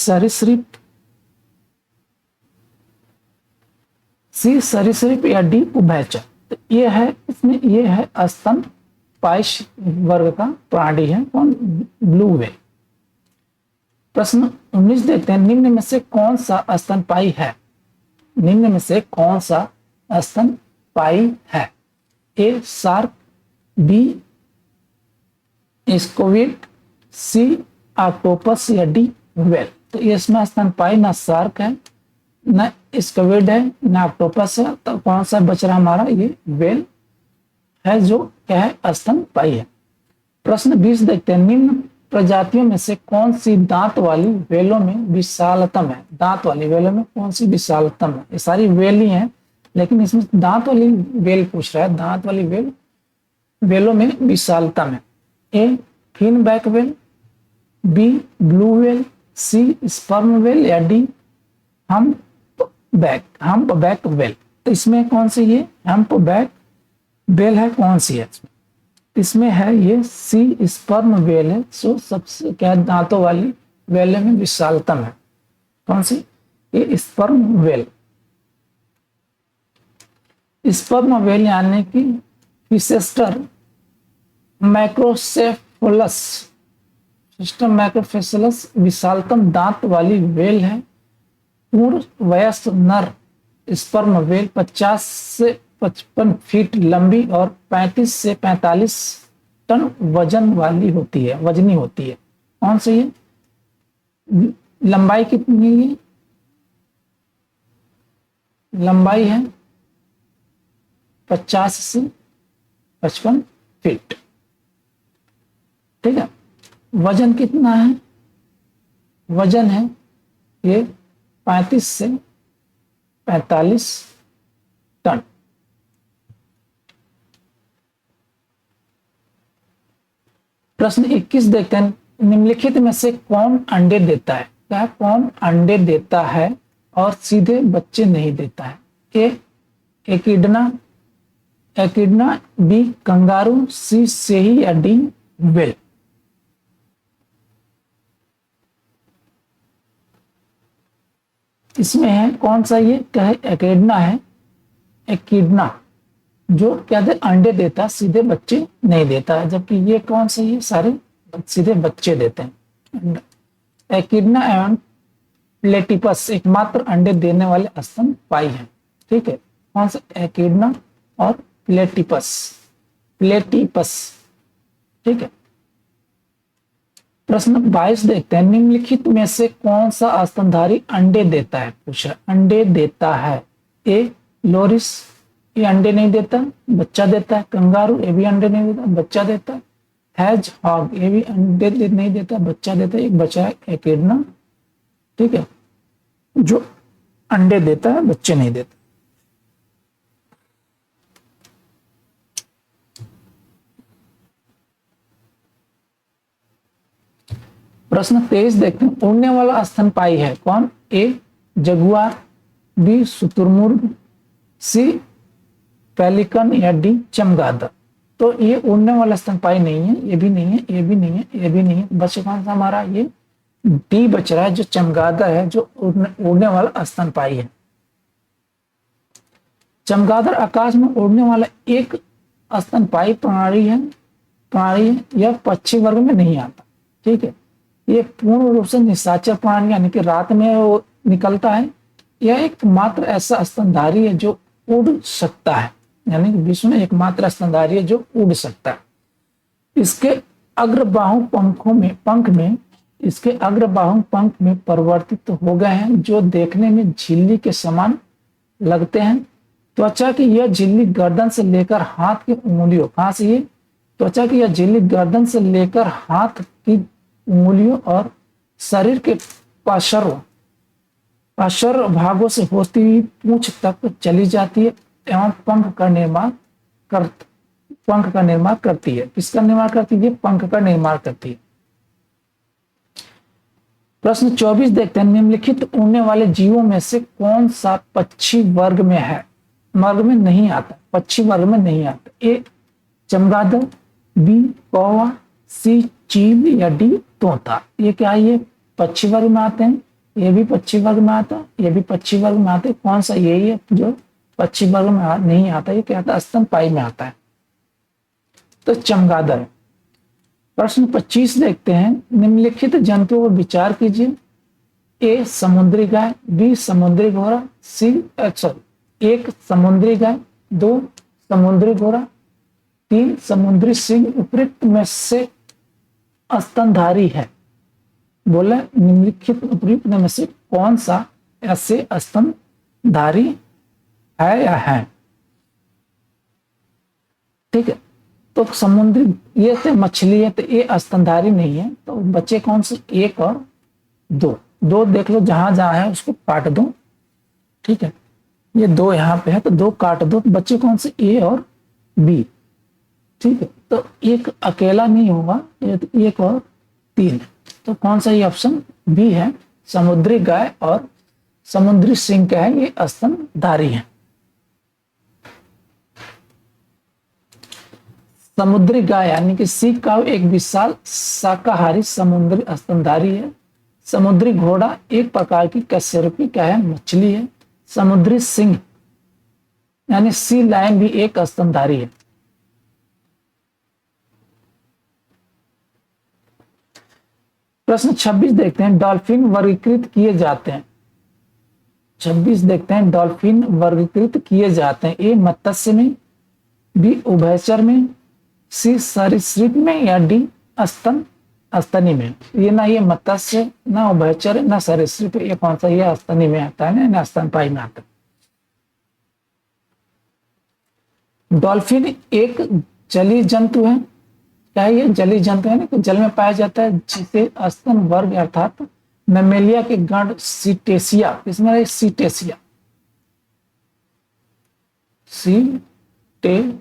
Speaker 1: सरीसृप या डी उभयचर। तो ये है, इसमें ये है स्तनपायी वर्ग का प्राणी है कौन? Blue whale. प्रश्न 19 देखते हैं। निम्न में से कौन सा स्तनपायी है? निम्न में से कौन सा स्तनपायी है? ए शार्क, बी स्क्विड, सी ऑक्टोपस या डी व्हेल। तो इसमें स्तनपायी ना शार्क है, न स्क्विड है, न ऑक्टोपस है। तो कौन सा बच रहा हमारा? ये व्हेल है जो क्या है? स्तनपायी है। प्रश्न 20 देखते हैं। निम्न प्रजातियों में से कौन सी दांत वाली व्हेलों में विशालतम है? दांत वाली व्हेलों में कौन सी विशालतम है? ये सारी व्हेल ही है, लेकिन इसमें दांत वाली व्हेल पूछ रहा है। दांत वाली व्हेल व्हेलों में विशालतम है। A finback whale, B blue whale, C sperm whale या डी हम्प बैक व्हेल। तो इसमें कौन सी ये हम्प बैक व्हेल है? कौन सी है? इसमें है ये सी स्पर्म व्हेल है। सो सबसे क्या दांतों वाली व्हेल में विशालतम है। कौन सी? ये स्पर्म व्हेल। स्पर्म व्हेल यानी कि फिसेस्टर मैक्रोसेफलस, सिस्टम मैक्रोफेसलस विशालतम दांत वाली व्हेल है। पूर्ण वयस्क नर स्पर्म व्हेल 50 से 55 फीट लंबी और 35 से 45 टन वजन वाली होती है, वजनी होती है। कौन सी है? लंबाई कितनी है? लंबाई है 50 से 55 फीट। ठीक है। वजन कितना है? वजन है ये 35 से 45 टन। प्रश्न 21 देखते हैं। निम्नलिखित में से कौन अंडे देता है? क्या कौन अंडे देता है और सीधे बच्चे नहीं देता है? ए एकिडना, बी कंगारू, सी सेही या डी व्हेल। इसमें है कौन सा? ये क्या है? एकिडना है। एकिडना जो क्या है? अंडे देता, सीधे बच्चे नहीं देता है। जबकि ये कौन सा? ये सारे सीधे बच्चे देते हैं। एकिडना एवं प्लेटिपस एकमात्र अंडे देने वाले स्तनपायी हैं। ठीक है। कौन सा? एकिडना और प्लेटिपस। ठीक है। प्रश्न 22 देखते हैं। निम्नलिखित में से कौन सा स्तनधारी अंडे देता है? पूछ रहा अंडे देता है। ए लोरिस, ये अंडे नहीं देता, बच्चा देता है। कंगारू, ये भी अंडे नहीं देता, बच्चा देता है। हैज हॉग, ये भी अंडे नहीं देता, बच्चा देता है। एक बचा है एकिडना, ठीक है, जो अंडे देता है, बच्चे नहीं देता। प्रश्न 23 देखते हैं। उड़ने वाला स्तनपायी है कौन? ए जगुआर, बी शुतुरमुर्ग, सी पेलिकन या डी चमगादड़। तो ये उड़ने वाला स्तनपायी नहीं है, ये भी नहीं है, ये भी नहीं है, ये भी नहीं है। बच कौन सा हमारा? ये डी बच रहा है, जो चमगादड़ है, जो उड़ने वाला स्तनपायी है। चमगादड़ आकाश में उड़ने वाला एक स्तनपायी प्राणी है। यह पक्षी वर्ग में नहीं आता। ठीक है। ये पूर्ण रूप से निशाचर प्राणी यानी कि रात में वो निकलता है। यह एकमात्र ऐसा स्तनधारी है जो उड़ सकता है, यानी कि विश्व में एकमात्र स्तनधारी है जो उड़ सकता है। इसके अग्रबाहु पंख में परिवर्तित हो गए हैं, जो देखने में झिल्ली के समान लगते हैं। त्वचा की यह झिल्ली गर्दन से लेकर हाथ की उंगलियों, कहां से? ये त्वचा की यह झिल्ली गर्दन से लेकर हाथ की उंगलियों और शरीर के पार्श्व पार्श्व भागों से होती हुई पूंछ तक चली जाती है एवं कर पंख का निर्माण करती है। किसका निर्माण करती है? पंख का निर्माण करती है। प्रश्न 24 देखते हैं, निम्नलिखित उड़ने वाले जीवों में से कौन सा पक्षी वर्ग में है, वर्ग में नहीं आता, पक्षी वर्ग में नहीं आता? ए चमगादड़, बी कौवा, सी चील या डी तोता। ये क्या है? ये पक्षी वर्ग में आते हैं, ये भी पक्षी वर्ग में आता है, ये भी पक्षी वर्ग में आते हैं। कौन सा? यही है जो पक्षी वर्ग में नहीं आता, ये क्या आता है? स्तनपायी में आता है, तो चमगादड़। प्रश्न 25 देखते हैं, निम्नलिखित जंतुओं पर विचार कीजिए। ए समुद्री गाय, बी समुद्री घोड़ा, सी एक समुद्री गाय, दो समुद्री घोड़ा, तीन समुद्री सिंह उपयुक्त में से स्तनधारी है। बोले निम्नलिखित उपयुक्त में से कौन सा ऐसे स्तनधारी है या है? ठीक है, तो समुद्री ये तो मछली है, तो ये स्तनधारी नहीं है, तो बच्चे कौन से? एक और दो। दो देख लो, जहां जहां है उसको काट दो। ठीक है, ये दो यहाँ पे है तो दो काट दो, तो बच्चे कौन से? ए और बी। ठीक है, तो एक अकेला नहीं होगा, ये तो एक और तीन, तो कौन सा? ये ऑप्शन बी है, समुद्री गाय और समुद्री सिंह क्या है? ये स्तनधारी है। समुद्री गाय यानी कि सी काऊ एक विशाल शाकाहारी समुद्री स्तनधारी है। समुद्री घोड़ा एक प्रकार की कशेरुकी क्या है? मछली है। समुद्री सिंह यानी सी लायन भी एक स्तनधारी है। प्रश्न 26 देखते हैं, डॉल्फिन वर्गीकृत किए जाते हैं। 26 देखते हैं, डॉल्फिन वर्गीकृत किए जाते हैं। ए मत्स्य में, बी उभयचर में, सी सरीसृप में या डी स्तनी में। ये ना ये मत्स्य, ना उभयचर, ना सरीसृप, ये कौन सा? ये स्तनी में आता है ना स्तनपायी में आता है। डॉल्फिन एक जलीय जंतु है। क्या ये जलीय जंतु है ना, जल में पाया जाता है, जिसे स्तन वर्ग अर्थात मैमेलिया के गण सीटेसिया, इसमें सीटेसिया, सीटेसिया,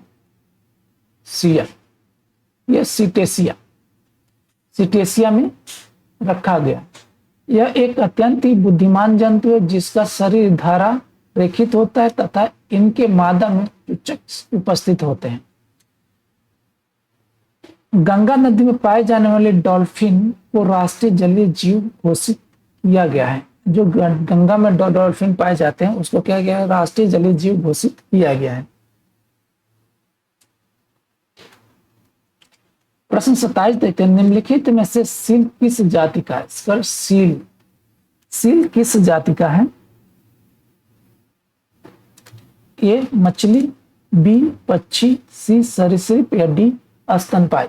Speaker 1: यह सीटेसिया, सीटेसिया में रखा गया। यह एक अत्यंत ही बुद्धिमान जंतु है, जिसका शरीर धारा रेखित होता है तथा इनके मादा में चुचक उपस्थित होते हैं। गंगा नदी में पाए जाने वाले डॉल्फिन को राष्ट्रीय जलीय जीव घोषित किया गया है। जो गंगा में डॉल्फिन पाए जाते हैं उसको क्या गया है? राष्ट्रीय जलीय जीव घोषित किया गया है। प्रश्न 27 देखते हैं, निम्नलिखित में से सील किस जाति का है? सर सील, सील किस जाति का है? ए मछली, बी पक्षी, सी सरीसृप या डी स्तनपायी।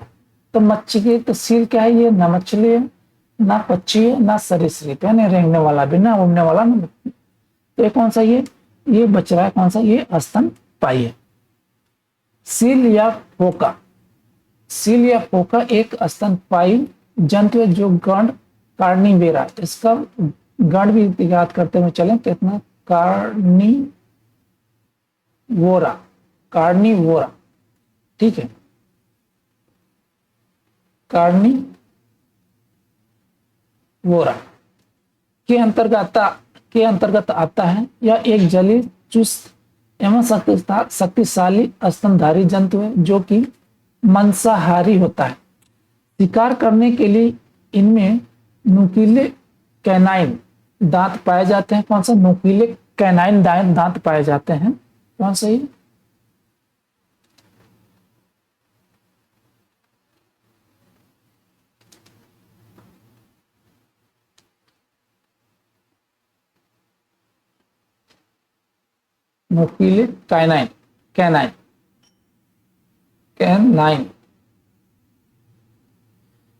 Speaker 1: तो मच्छी तो सील क्या है? ये ना मछली है, ना पक्षी है, ना सरीसृप है, ना रेंगने वाला भी, ना उड़ने वाला ना। तो ये कौन सा? ये बच रहा है कौन सा? ये स्तनपायी है। सील या फोका, सील या फोका एक स्तनपायी जंतु है जो गण कार्निवेरा, इसका गण भी याद करते हुए चलें कितना? Carnivora, Carnivora. ठीक है, कार्निवोरा के अंतर्गत आता है। यह एक जलीय, चुस्त एवं शक्तिशाली स्तनधारी जंतु है जो कि मांसाहारी होता है। शिकार करने के लिए इनमें नुकीले कैनाइन दांत पाए जाते हैं। कौन सा? नुकीले कैनाइन दांत पाए जाते हैं। कौन सा? ये नुकीले कैनाइन, कैनाइन, कैनाइन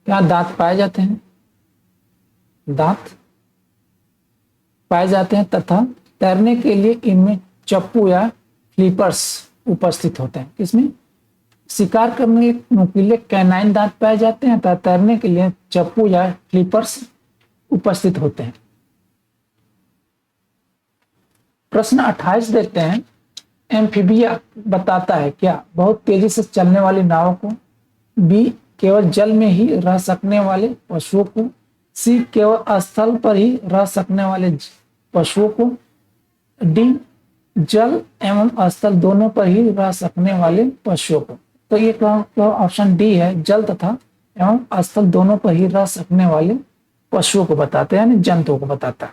Speaker 1: क्या दांत पाए जाते हैं? दांत पाए जाते हैं तथा तैरने के लिए इनमें चप्पू या फ्लिपर्स उपस्थित होते हैं। किसमें? शिकार करने के नुकीले कैनाइन दांत पाए जाते हैं तथा तैरने के लिए चप्पू या फ्लिपर्स उपस्थित होते हैं। प्रश्न 28 देखते हैं। एम्फीबिया बताता है क्या? बहुत तेजी से चलने वाली नावों को। बी, केवल जल में ही रह सकने वाले पशुओं को। सी, केवल स्थल पर ही रह सकने वाले पशुओं को। डी, जल एवं स्थल दोनों पर ही रह सकने वाले पशुओं को। तो ये ऑप्शन डी है, जल तथा एवं स्थल दोनों पर ही रह सकने वाले पशुओं को बताते हैं, यानी जंतुओं को बताता है।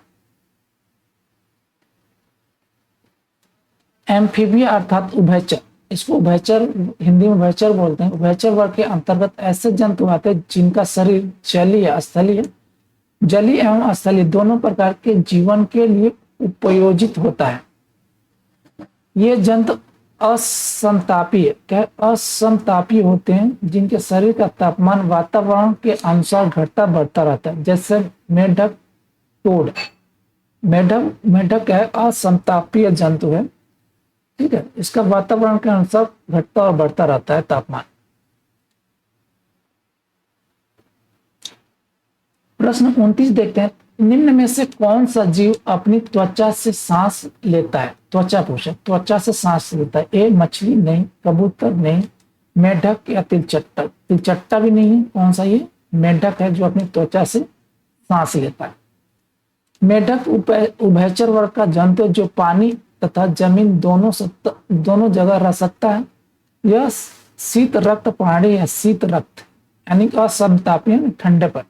Speaker 1: एम्फीबिया अर्थात उभयचर, इसको उभयचर, हिंदी में उभयचर बोलते हैं। उभयचर वर्ग के अंतर्गत ऐसे जंतु आते हैं जिनका शरीर जलीय स्थलीय, जलीय एवं स्थलीय दोनों प्रकार के जीवन के लिए उपयोजित होता है। ये जंतु असंतापीय, क्या असंतापीय होते हैं, जिनके शरीर का तापमान वातावरण के अनुसार घटता बढ़ता रहता है, जैसे मेढक, टोड। मेढक है असंतापीय जंतु है, ठीक है। इसका वातावरण के अनुसार घटता और बढ़ता रहता है तापमान। प्रश्न 29 देखते हैं। निम्न में से कौन सा जीव अपनी त्वचा से सांस लेता है? त्वचा पूछे, त्वचा से सांस लेता है। ए, मछली नहीं, कबूतर नहीं, मेढक या तिलचट्टा। तिलचट्टा भी नहीं है। कौन सा? ये मेढक है जो अपनी त्वचा से सांस लेता है। मेढक उभयचर वर्ग का जंतु जो पानी तथा जमीन दोनों जगह रह सकता है। यह शीत रक्त प्राणी है, शीत रक्त यानी असमतापीय, ठंडे पर,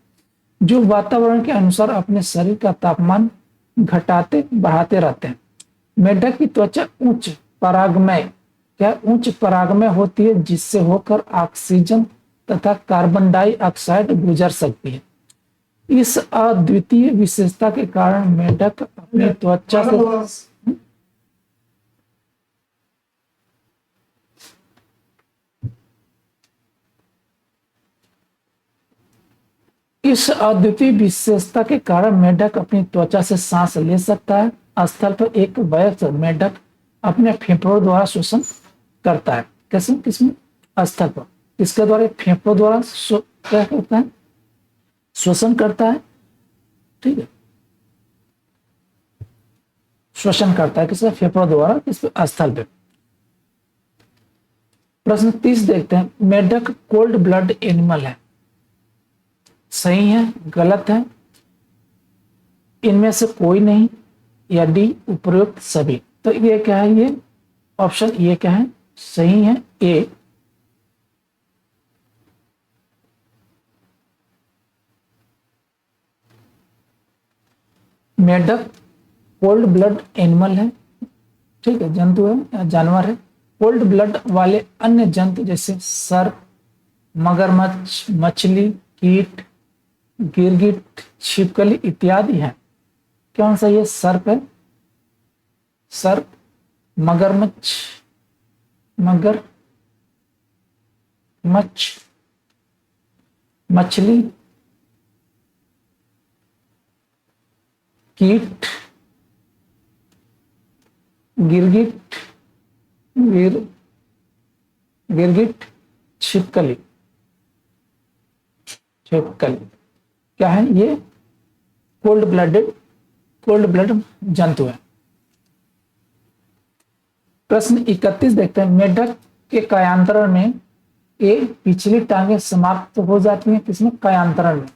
Speaker 1: जो वातावरण के अनुसार अपने शरीर का तापमान घटाते बढ़ाते रहते हैं। मेढक की त्वचा उच्च परागमय, क्या उच्च परागमय होती है, जिससे होकर ऑक्सीजन तथा कार्बन डाइऑक्साइड गुजर सकती है। इस अद्वितीय विशेषता के कारण मेढक अपनी त्वचा से इस अद्वितीय विशेषता के कारण मेढक अपनी त्वचा से सांस ले सकता है। स्थल पर एक वयस्क मेढक अपने फेफड़ों द्वारा श्वसन करता है। कैसे? किसमें? स्थल पर। किसके द्वारा? फेफड़ों द्वारा क्या करता है? श्वसन करता है, ठीक है, श्वसन करता है। किसके? फेफड़ों द्वारा। किस? स्थल पे। प्रश्न 30 देखते हैं। मेढक कोल्ड ब्लड एनिमल है, सही है, गलत है, इनमें से कोई नहीं, या डी, उपरोक्त सभी। तो ये क्या है? ये ऑप्शन ये क्या है? सही है, ए। मेढक कोल्ड ब्लड एनिमल है, ठीक है, जंतु है, जानवर है। कोल्ड ब्लड वाले अन्य जंतु जैसे सर्प, मगरमच्छ, मछली, कीट, गिरगिट, छिपकली इत्यादि हैं। कौन सा? ये सर्प है, सर्प, मगरमच्छ, मछली, कीट, गिरगिट, छिपकली। क्या है? ये कोल्ड ब्लड जंतु है। प्रश्न 31 देखते हैं। मेढक के कायांतरण में ए, पिछली टांगें समाप्त हो जाती हैं, किसमें? कायांतरण में।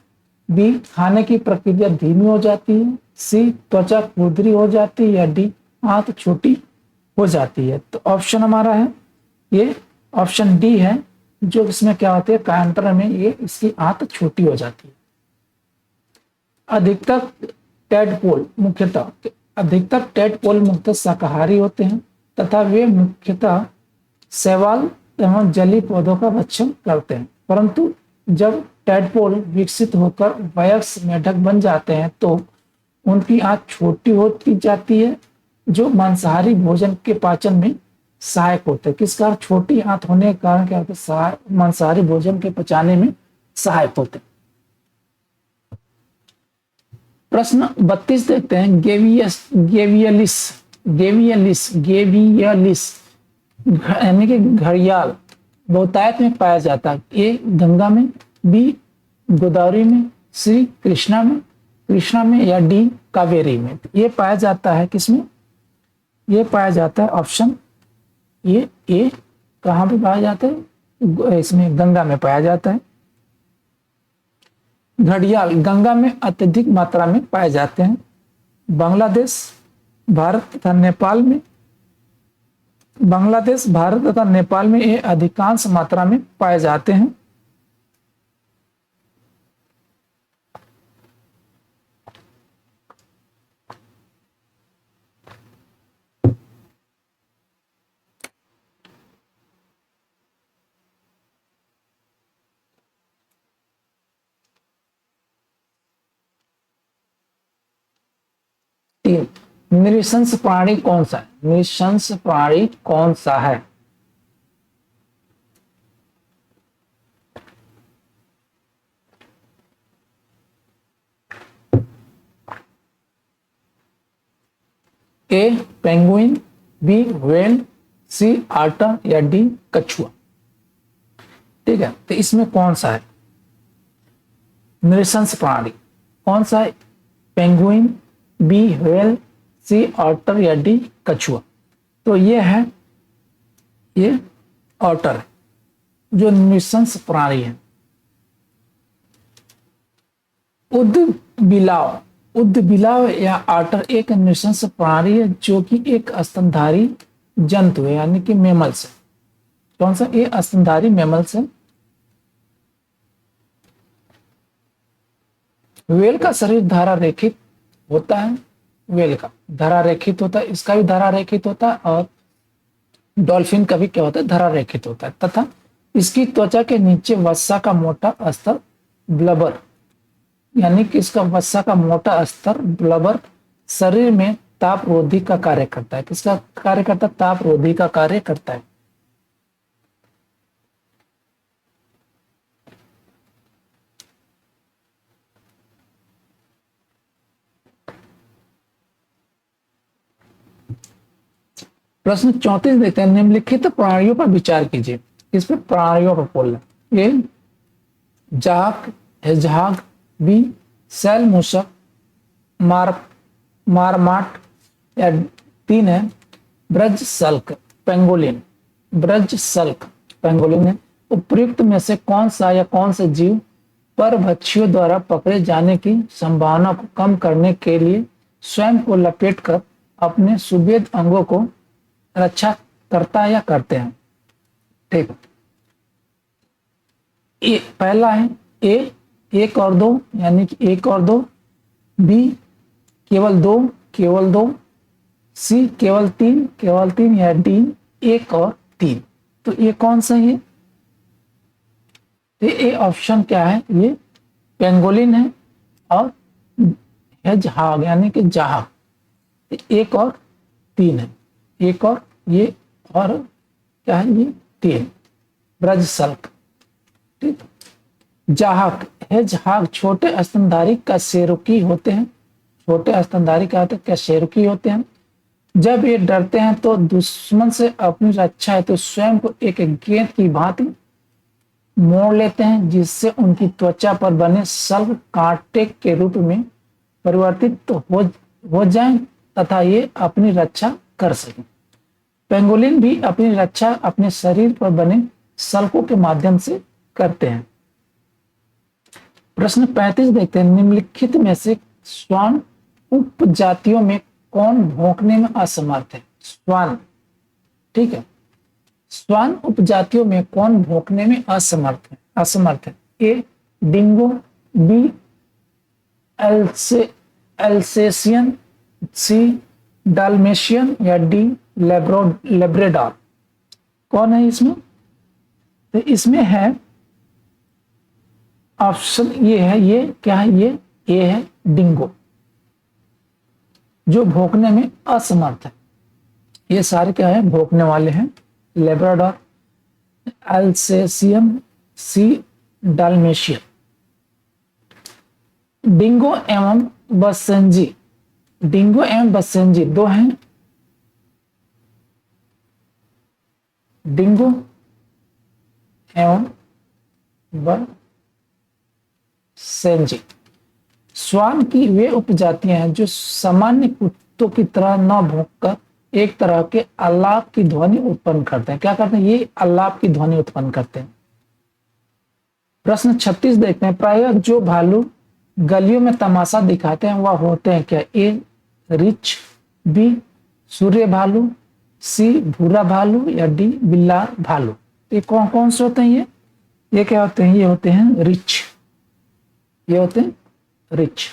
Speaker 1: बी, खाने की प्रक्रिया धीमी हो जाती है। सी, त्वचा खुरदरी हो जाती है, या डी, आंत छोटी हो जाती है। तो ऑप्शन हमारा है ये ऑप्शन डी है, जो इसमें क्या होती है? कायांतरण में ये इसकी आंत छोटी हो जाती है। अधिकतर टेडपोल मुख्यतः शाकाहारी होते हैं तथा वे मुख्यतः शैवाल एवं जलीय पौधों का भक्षण करते हैं। परंतु जब टेडपोल विकसित होकर वयस्क मेढक बन जाते हैं तो उनकी आंत छोटी होती जाती है, जो मांसाहारी भोजन के पाचन में सहायक होते हैं। किस कारण? छोटी आंत होने के कारण क्या होता है? मांसाहारी भोजन के पचाने में सहायक होते हैं। प्रश्न 32 देखते हैं। गेवियलिस यानी कि घड़ियाल बहुतायत में पाया जाता है। ए, गंगा में, बी, गोदावरी में, सी, कृष्णा में, या डी, कावेरी में। ये पाया जाता है किसमें? ये पाया जाता है ऑप्शन ये ए। कहाँ पे पाया जाता है? इसमें गंगा में पाया जाता है। घड़ियाल गंगा में अत्यधिक मात्रा में पाए जाते हैं। बांग्लादेश, भारत तथा नेपाल में, बांग्लादेश, भारत तथा नेपाल में ये अधिकांश मात्रा में पाए जाते हैं। तीन, नृशंस प्राणी कौन सा है? नृशंस प्राणी कौन सा है? ए पेंगुइन, बी व्हेल, सी आर्टर या डी कछुआ। ठीक है, तो इसमें कौन सा है नृशंस प्राणी? कौन सा है? पेंगुइन, बी व्हेल, सी ऑटर या डी कछुआ। तो ये है, ये ऑटर है जो नृशंस प्राणी है। उद्बिलाव, उद्बिलाव या ऑटर एक नृशंस प्राणी है जो कि एक स्तनधारी जंतु है, यानी कि मेमल्स है। कौन सा? ये स्तनधारी मेमल्स है। वेल का शरीर धारा रेखित होता है, वेल का धारा रेखित होता है, इसका भी धारा रेखित होता है, और डॉल्फिन का भी क्या होता है? धारा रेखित होता है। तथा इसकी त्वचा के नीचे वसा का मोटा स्तर ब्लबर, यानी कि इसका वसा का मोटा स्तर ब्लबर शरीर में ताप रोधी का कार्य करता है। किसका कार्य करता है? ताप रोधी का कार्य करता है। प्रश्न 34 देखते हैं। निम्नलिखित प्राणियों पर विचार कीजिए। इस पर प्राणियों पर बोल रहे हैं। ए जाक, हेजहाग, बी सैल मूसक, मारमाट, या 3 है ब्रज सल्क पेंगोलिन। ब्रज सल्क पेंगोलिन है। उपयुक्त में से कौन सा या कौन से जीव परभक्षियों द्वारा पकड़े जाने की संभावना को कम करने के लिए स्वयं को लपेटकर अपने सुभेद अंगों को रक्षा करता या करते हैं? ठीक, ए पहला है ए 1 और 2, यानी कि 1 और 2, बी केवल 2, केवल 2, सी केवल 3 या डी 1 और 3। तो ये कौन सा है? तो ये ऑप्शन क्या है? ये पेंगोलिन है और हेजहाग यानी कि जहाग। 1 और 3 है, 1 और ये, और क्या है? ये 3 ब्रज सल्क। ठीक, जहाग हेजहाग छोटे स्तनधारी कशेरुकी होते हैं। छोटे स्तनधारी क्या होते हैं? कशेरुकी होते हैं। जब ये डरते हैं तो दुश्मन से अपनी रक्षा है तो स्वयं को एक गेंद की भांति मोड़ लेते हैं, जिससे उनकी त्वचा पर बने सल्क कांटे के रूप में परिवर्तित तो हो जाएं तथा ये अपनी रक्षा कर सकें। पेंगोलिन भी अपनी रक्षा अपने शरीर पर बने सल्कों के माध्यम से करते हैं। प्रश्न 35 देखते हैं। निम्नलिखित में से श्वान उपजातियों में कौन भौंकने में असमर्थ है? श्वान, ठीक है, श्वान उपजातियों में कौन भौंकने में असमर्थ है? ए डिंगो, बी एल्सेशियन, सी डाल्मेशियन या डी लेब्रेडॉर। कौन है इसमें? तो इसमें है ऑप्शन ये है, ये क्या है? ये है डिंगो जो भौंकने में असमर्थ है। ये सारे क्या है? भौंकने वाले हैं। लेब्राडोर, एल्सेशियन, सी डाल्मेशियन। डिंगो एवं बसेंजी, डिंगो एवं बसेंजी 2 हैं। डिंगो एवं बसेंजी श्वान की वे उपजातियां हैं जो सामान्य कुत्तों की तरह न भौंककर एक तरह के आलाप की ध्वनि उत्पन्न करते हैं। क्या करते हैं? ये आलाप की ध्वनि उत्पन्न करते हैं। प्रश्न 36 देखते हैं, प्रायः जो भालू गलियों में तमाशा दिखाते हैं वह होते हैं क्या? ए रिछ, बी सूर्य भालू, सी भूरा भालू, या डी बिल्लार भालू। ये कौन कौन से होते हैं? ये क्या होते हैं? ये होते हैं रिछ, ये होते हैं रिछ।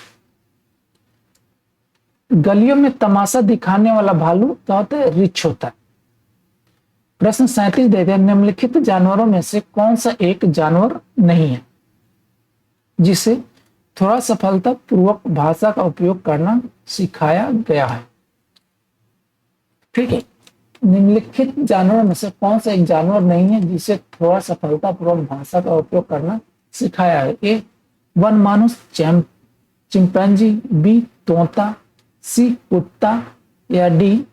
Speaker 1: गलियों में तमाशा दिखाने वाला भालू क्या होता है? रिछ होता है। प्रश्न 37 देते हैं, निम्नलिखित जानवरों में से कौन सा एक जानवर नहीं है जिसे थोड़ा सफलता पूर्वक भाषा का उपयोग करना सिखाया गया है? ठीक है, निम्नलिखित जानवरों में से कौन सा एक जानवर नहीं है जिसे थोड़ा सफलता पूर्वक भाषा का उपयोग करना सिखाया है? ए वन मानुस, चिंपैंजी, बी तोता, सी कुत्ता, या डी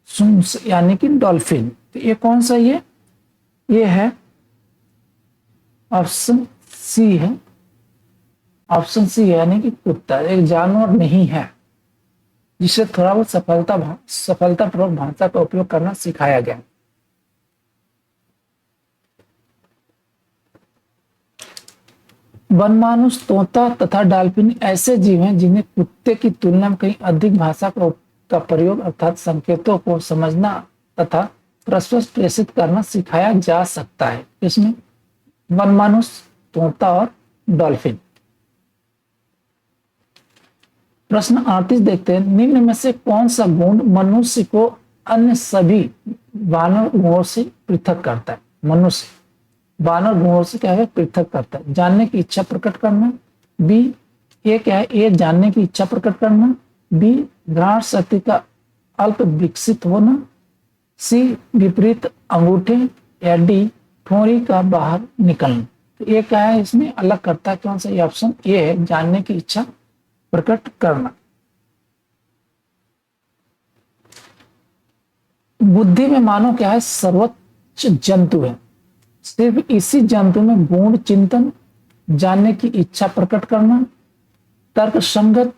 Speaker 1: सुम्स यानी कि डॉल्फिन। तो ये कौन सा? ये है ऑप्शन सी है, ऑप्शन सी यानी कि कुत्ता एक जानवर नहीं है जिसे थोड़ा बहुत सफलतापूर्वक भाषा का उपयोग करना सिखाया गया। वनमानुष, तोता तथा डॉल्फिन ऐसे जीव हैं जिन्हें कुत्ते की तुलना में कहीं अधिक भाषा का प्रयोग अर्थात संकेतों को समझना तथा प्रस्पष्ट प्रेषित करना सिखाया जा सकता है। इसमें वनमानुष, तोता और डॉल्फिन। प्रश्न 38 देखते हैं, निम्न में से कौन सा गुण मनुष्य को अन्य सभी वानर गुणों से पृथक करता है? मनुष्य वानर गुणों से क्या है? पृथक करता है। जानने की इच्छा प्रकट करना, बी ये क्या है? ए जानने की इच्छा प्रकट करना, बी घ्राण शक्ति का अल्प विकसित होना, सी विपरीत अंगूठे, या डी ठोरी का बाहर निकलना। तो ये क्या है? इसमें अलग करता है कौन सा? ये ऑप्शन ए है, जानने की इच्छा प्रकट करना। बुद्धि में मानव क्या है? सर्वोच्च जंतु है। सिर्फ इसी जंतु में गुण चिंतन, जानने की इच्छा प्रकट करना, तर्क संगत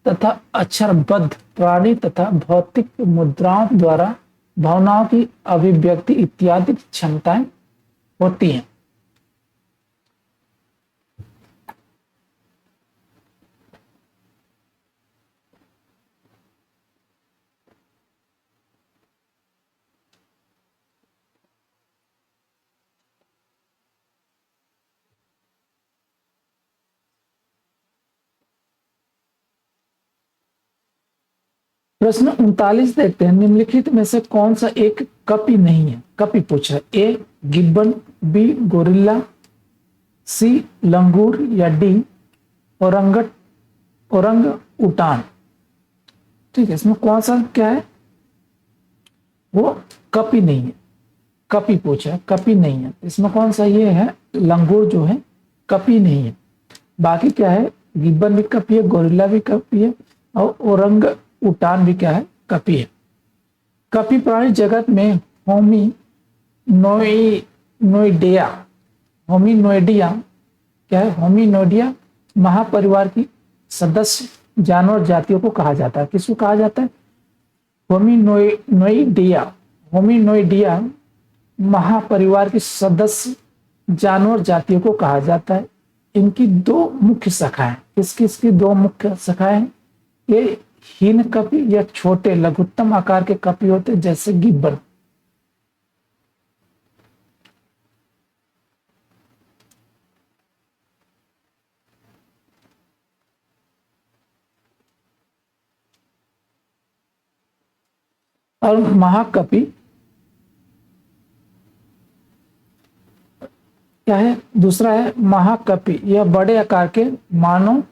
Speaker 1: तथा अक्षरबद्ध प्राणी तथा भौतिक मुद्राओं द्वारा भावनाओं की अभिव्यक्ति इत्यादि क्षमताएं होती हैं। प्रश्न 39 देखते हैं, निम्नलिखित में से कौन सा एक कपी नहीं है? कपी पूछा है। ए गिब्बन, बी गोरिल्ला, सी लंगूर, या डी ओरंग उटान। ठीक है, इसमें कौन सा क्या है? वो कपी नहीं है। कपी पूछा है, कपी नहीं है। इसमें कौन सा? ये है लंगूर जो है कपी नहीं है। बाकी क्या है? गिब्बन भी कपी है, गोरिल्ला भी कपी है, और ओरंग उटान भी क्या है? कपी है। कपी प्राणी जगत में होमिनोइडिया क्या है? होमिनोइडिया महापरिवार की सदस्य जानवर जातियों को कहा जाता है। किसको कहा जाता है? होमिनोइडिया महापरिवार की सदस्य जानवर जातियों को कहा जाता है। इनकी दो मुख्य शाखाएं, किसकी दो मुख्य शाखाएं? ये हीन कपी या छोटे लघुत्तम आकार के कपी होते जैसे गिब्बन। और महाकपी क्या है? दूसरा है महाकपी, यह बड़े आकार के मानव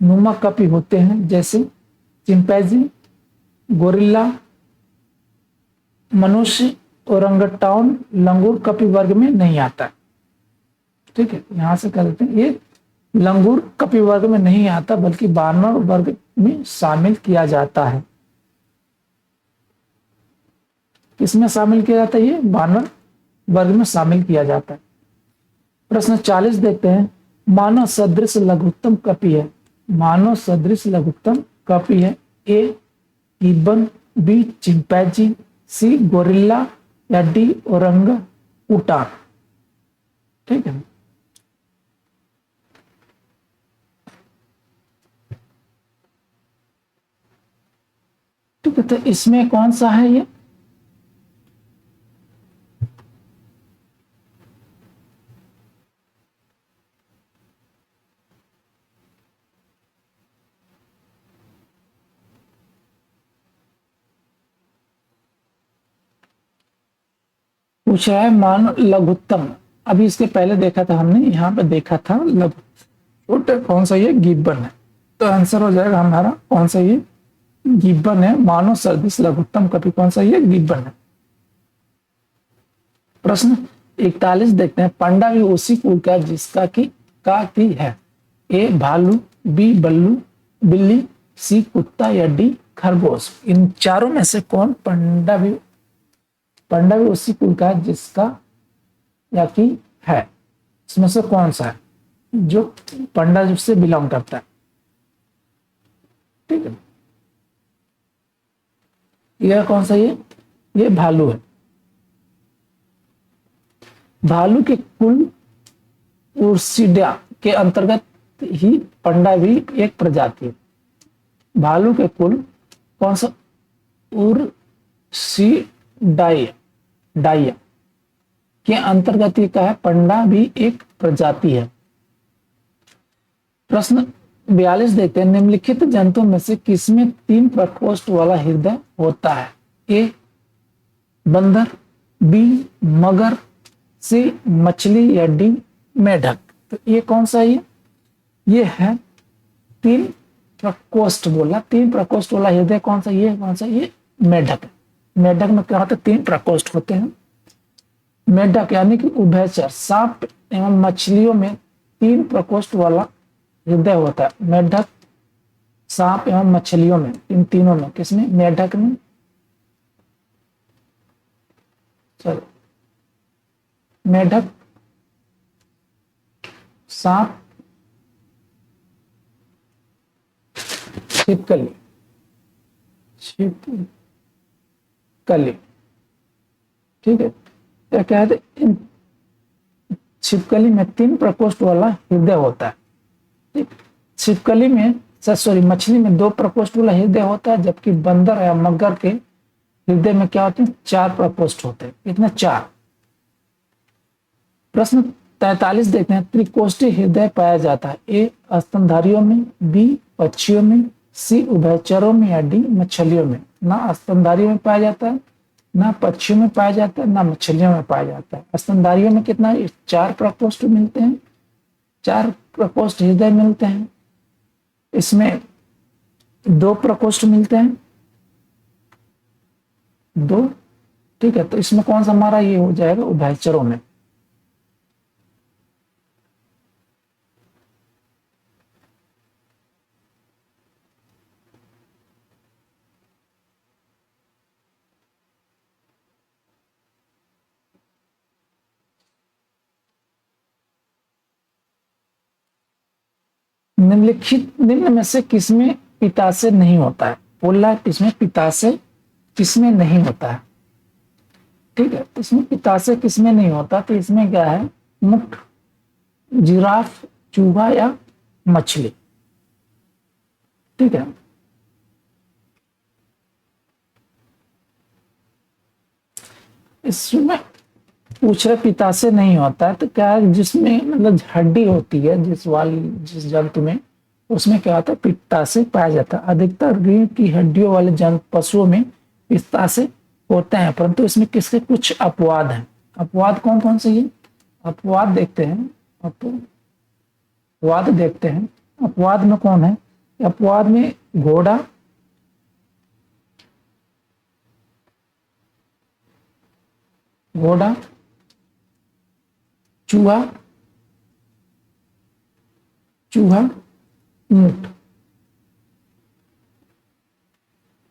Speaker 1: नुमा कपी होते हैं जैसे चिंपैंजी, गोरिल्ला, मनुष्य, ओरंगटाउन, लंगूर कपी वर्ग में नहीं आता। ठीक है, यहां से कह देते हैं ये लंगूर कपी वर्ग में नहीं आता बल्कि वानर वर्ग में शामिल किया जाता है। किसमें शामिल किया जाता है? ये वानर वर्ग में शामिल किया जाता है। प्रश्न 40 देखते हैं, मानव सदृश लघुत्तम कपी है। मानव सदृश लघुत्तम कपी है। ए गिब्बन, बी चिंपैंजी, सी गोरिल्ला या डी ओरंग उटान। ठीक है, ठीक है, तो इसमें कौन सा है ये? पूछ रहा है मानव लघुत्तम। अभी इसके पहले देखा था हमने, यहाँ पे देखा था लघु छोटे, कौन सा ये? गिब्बन है। तो आंसर हो जाएगा हमारा कौन सा? ये गिब्बन है। मानव सदृश लघुत्तम कवि कौन सा? ये गिब्बन है। प्रश्न 41 देखते हैं। पंडा भी उसी कुल का जिसका की है। ए भालू, बी बल्लू बिल्ली, सी कुत्ता या डी खरगोश। इन चारों में से कौन पंडा भी उसी कुल का जिसका या की है? इसमें से कौन सा है जो पंडा से बिलोंग करता है? ठीक है, यह कौन सा? ये भालू है। भालू के कुल उर्सिडा के अंतर्गत ही पंडा भी एक प्रजाति है। भालू के कुल कौन सा? उर्सिडाई डाइया के अंतर्गत ये क्या है? पंडा भी एक प्रजाति है। प्रश्न 42 देखते हैं। निम्नलिखित जंतुओं में से किसमें 3 प्रकोष्ठ वाला हृदय होता है? ए बंदर, बी मगर, सी मछली या डी मेढक। तो ये कौन सा है? ये है 3 प्रकोष्ठ बोला, 3 प्रकोष्ठ वाला हृदय कौन सा? ये कौन सा? ये मेढक है। मेढक में क्या होता है? 3 प्रकोष्ठ होते हैं। मेढक यानी कि उभयचर, सांप एवं मछलियों में 3 प्रकोष्ठ वाला हृदय होता है। मेढक, सांप एवं मछलियों में, इन तीनों में, किसमें? मेढक में, चलो मेढक, सांप, छिपकली, छिपकली। ठीक है, क्या कहते? इन छिपकली में 3 प्रकोष्ठ वाला हृदय होता है। ठीक, छिपकली में, सॉरी, मछली में 2 प्रकोष्ठ वाला हृदय होता है, जबकि बंदर या मगर के हृदय में क्या होते हैं? 4 प्रकोष्ठ होते हैं। इतना 4। प्रश्न 43 देखते हैं। त्रिकोष्ठी हृदय पाया जाता है। ए स्तनधारियों में, बी पक्षियों में, सी उभयचरों में या डी मछलियों में। ना स्तनधारियों में पाया जाता है, ना पक्षियों में पाया जाता है, ना मछलियों में पाया जाता है। स्तनधारियों में कितना? 4 प्रकोष्ठ मिलते हैं, 4 प्रकोष्ठ हृदय मिलते हैं। इसमें 2 प्रकोष्ठ मिलते हैं, 2। ठीक है, तो इसमें कौन सा हमारा ये हो जाएगा? उभयचरों में। निम्न में से किसमें पिता से नहीं होता है? बोल रहा है किसमें पिता से, किसमें नहीं होता है। ठीक है, इसमें पिता से किसमें नहीं होता? तो इसमें क्या है? मुठ, जिराफ, चूहा या मछली। ठीक है, इसमें पूछ रहे पिता से नहीं होता है, तो क्या है? जिसमें मतलब हड्डी होती है, जिस जंतु में, उसमें क्या होता है? पिता से पाया जाता है। अधिकतर रीढ़ की हड्डियों वाले जंतु पशुओं में पिता से होते हैं, परंतु इसमें किसके कुछ अपवाद हैं। अपवाद कौन कौन से? ये अपवाद देखते हैं। अपवाद देखते हैं। अपवाद में कौन है? अपवाद में घोड़ा, चूहा, ऊंट।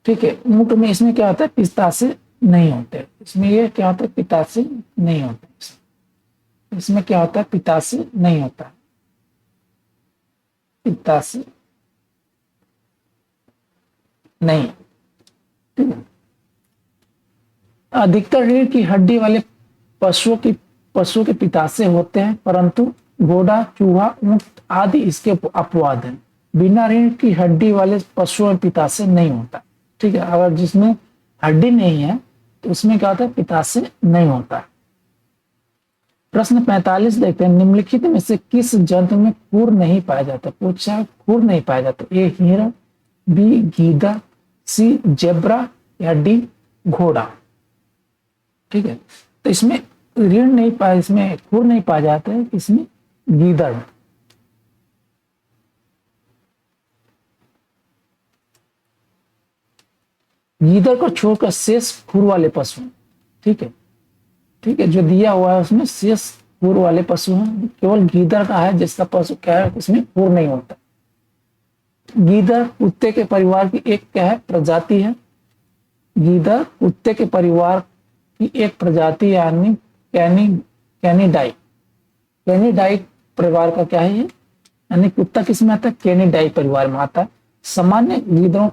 Speaker 1: ठीक है, ऊंट में इसमें क्या होता है? पिता से नहीं होते। इसमें ये क्या होता है? पिता से नहीं होते। इसमें क्या होता है? पिता से नहीं होता, पिता से नहीं। ठीक है, अधिकतर रीढ़ की हड्डी वाले पशुओं के पिताशय होते हैं, परंतु घोड़ा, चूहा, ऊंट आदि इसके अपवाद हैं। बिना रीढ़ की हड्डी वाले पशुओं में पिताशय नहीं होता। ठीक है, अगर जिसमें हड्डी नहीं है तो उसमें क्या होता है, पिताशय नहीं होता। प्रश्न 45 देखते हैं, निम्नलिखित में से किस जंतु में खुर नहीं पाया जाता? पूछा खुर नहीं पाया जाता। ए हिरण, बी गीदड़, सी जेब्रा या डी घोड़ा। ठीक है, तो इसमें रीढ़ नहीं पाया, इसमें खुर नहीं पाया जाता है, इसमें गीदड़। गीदड़ को छोड़कर शेष खुर वाले पशु। ठीक है, ठीक है, जो दिया हुआ है उसमें शेष खुर वाले पशु हैं, केवल गीदड़ का है जिसका पशु क्या है, उसमें खुर नहीं होता। गीदड़ कुत्ते के परिवार की एक क्या है, प्रजाति है। गीदड़ कुत्ते के परिवार की एक प्रजाति यानी कैनिडाई। कैनिडाई परिवार का क्या है ये, यानी कुत्ता किसमें आता है, कैनिडाई परिवार में आता है। सामान्य गीदड़ों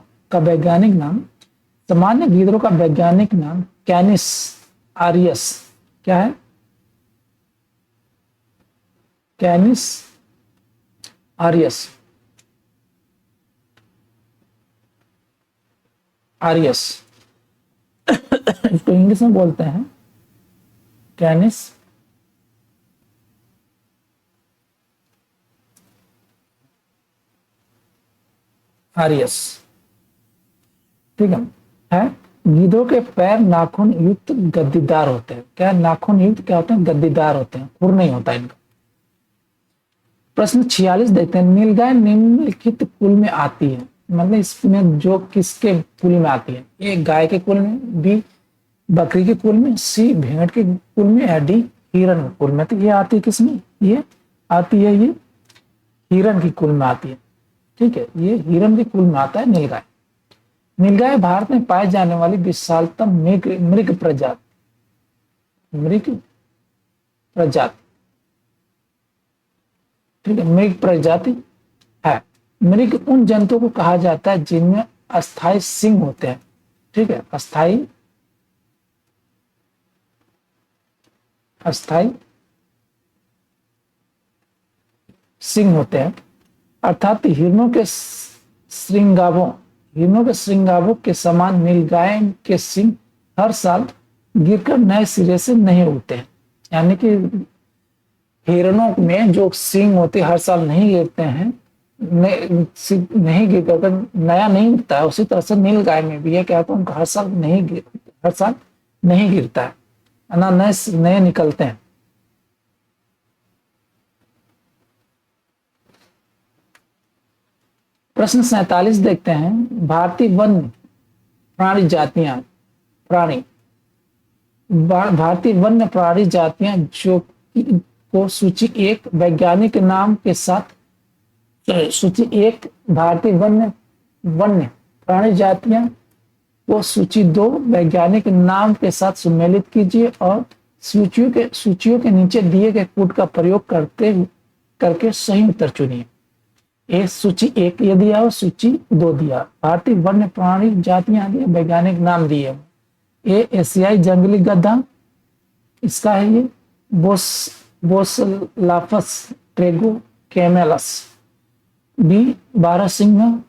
Speaker 1: का वैज्ञानिक नाम कैनिस आरियस क्या है, कैनिस आरियस इसको इंग्लिश में बोलते हैं कैनिस आरियस। ठीक है, गीदड़ों के पैर नाखून युक्त गद्दीदार होते हैं। क्या नाखून युक्त क्या होते हैं, गद्दीदार होते हैं, खुर नहीं होता इनका। प्रश्न 46 देखते हैं, नीलगाय निम्नलिखित कुल में आती है, मतलब इसमें जो किसके कुल में आती है? ए गाय के कुल में, बी बकरी के कुल में, सी भेड़ के कुल में या डी हिरण के कुल में। तो ये आती है किसमें, ये आती है, ये हिरण की कुल में आती है। ठीक है, ये हिरण के कुल में आता है नीलगाय। नीलगाय भारत में पाए जाने वाली विशालतम मृग प्रजाति। ठीक है, मृग प्रजाति है। मृग उन जंतुओं को कहा जाता है जिनमें अस्थायी सिंग होते हैं। ठीक है, अस्थायी सिंग होते हैं, अर्थात हिरणों के श्रृंगारों के समान नीलगाय के सिंग हर साल गिरकर नए सिरे से नहीं उगते हैं। यानी कि हिरणों में जो सिंग होते हर साल नहीं गिरते हैं, नहीं गिरकर नया नहीं उगता है, उसी तरह से नीलगाय में भी है क्या, तो उनका हर साल नहीं गिरता है ना, नए निकलते हैं। प्रश्न 47 देखते हैं, भारतीय वन्य प्राणी जातियां जो को सूची 1 वैज्ञानिक नाम के साथ, सूची 1 भारतीय वन्य प्राणी जातियां को सूची 2 वैज्ञानिक नाम के साथ सम्मिलित कीजिए और सूचियों के नीचे दिए गए कोड का प्रयोग करके सही उत्तर चुनिए। ए सूची 1 ये दिया और सूची 2 दिया। भारतीय वन्य प्राणी जातियां दिए, वैज्ञानिक नाम दिए। ए एशियाई जंगली गधा, इसका है ये बोसलाफस ट्रेगो कैमेलस। बी बारहसिंगा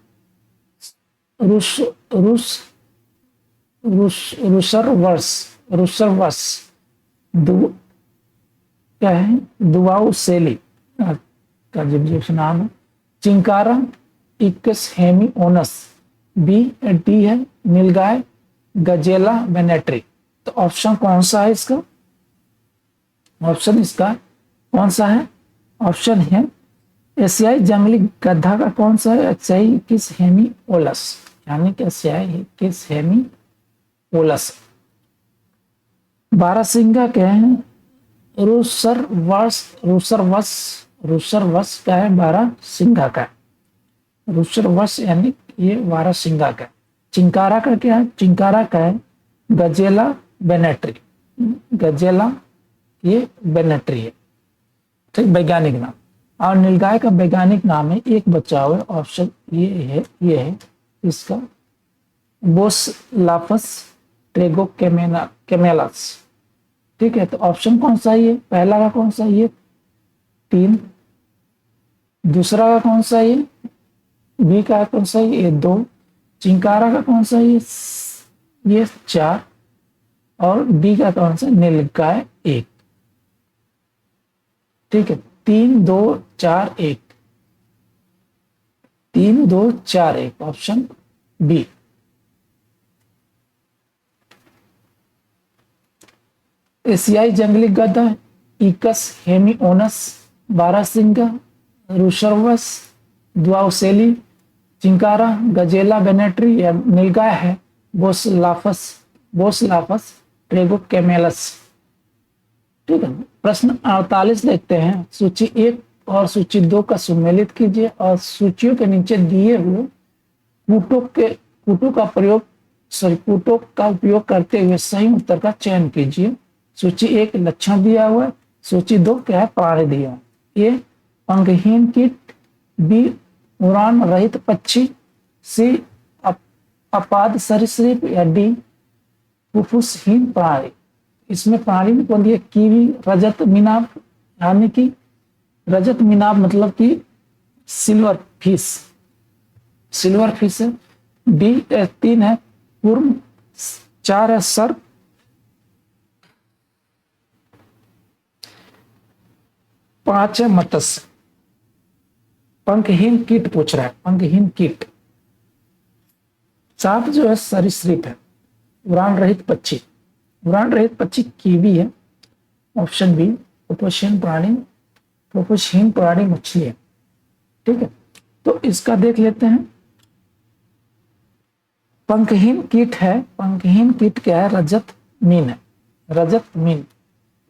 Speaker 1: रुसरवर्स क्या है, दुआऊ सेली का जिप्स नाम है। चिंकारा इक्स हेमिओनस। बी डी है नीलगाय गजेला बेनेट्री। तो ऑप्शन कौन सा है इसका, ऑप्शन इसका कौन सा है, ऑप्शन है एशियाई जंगली गधा का कौन सा है, एशियाई किस हेमिओलस, यानी कि एशियाई किस हेमिओलस। बारहसिंगा क्या है, रुसरवस क्या है, बारहसिंगा का, रुसरवस यानी ये बारहसिंगा का। चिंकारा का क्या है, चिंकारा का है गजेला बेनेट्री, गजेला ये बेनेट्री है। ठीक, वैज्ञानिक नाम। और नीलगाय का वैज्ञानिक नाम है, एक बचा हुआ है, ऑप्शन ये है इसका बोसलाफस ट्रेगो कैमेलस। ठीक है, तो ऑप्शन कौन सा है? ये पहला का कौन सा? ये 3। दूसरा का कौन सा? बी का कौन सा? ये 2। चिंकारा का कौन सा? ये 4। और डी का कौन सा? नीलगाय 1। ठीक है, 3 2 4 1। 3 2 4 1, ऑप्शन बी। एशियाई जंगली गधा इकस हेमिओनस बारहसिंगा रूशर्वस द्वाउसेली चिंकारा गजेला बेनेट्री या नीलगाय है बोसलाफस बोसलाफस ट्रेगो कैमेलस। ठीक है, प्रश्न 48 देखते हैं। सूची 1 और सूची 2 का सुमेलित कीजिए और सूचियों के नीचे दिए हुए कूटों का उपयोग करते हुए सही उत्तर का चयन कीजिए। सूची 1 लक्षण दिया हुआ है, सूची 2 क्या है? प्राणी दिया है। ए पंखहीन कीट, बी उड़ान रहित पक्षी, सी अपाद सरीसृप या डी फुफ्फुसहीन प्राणी। इसमें प्राणी में कौन दिया? कीवी रजत मीनाब, यानी कि रजत मीनाब मतलब कि सिल्वर फिश, सिल्वर फिश है। डी 3 है कुर्म, 4 है सर्प, 5 है मत्स्य। पंखहीन कीट पूछ रहा है, पंखहीन कीट। 7 जो है सरीसृप है। उड़ान रहित पक्षी, उड़ान रहित पक्षी कीवी है, ऑप्शन बी। फुफ्फुसहीन प्राणी मछली है। ठीक है, तो इसका देख लेते हैं। पंखहीन कीट है, पंखहीन कीट क्या है? रजत मीन है, रजत मीन।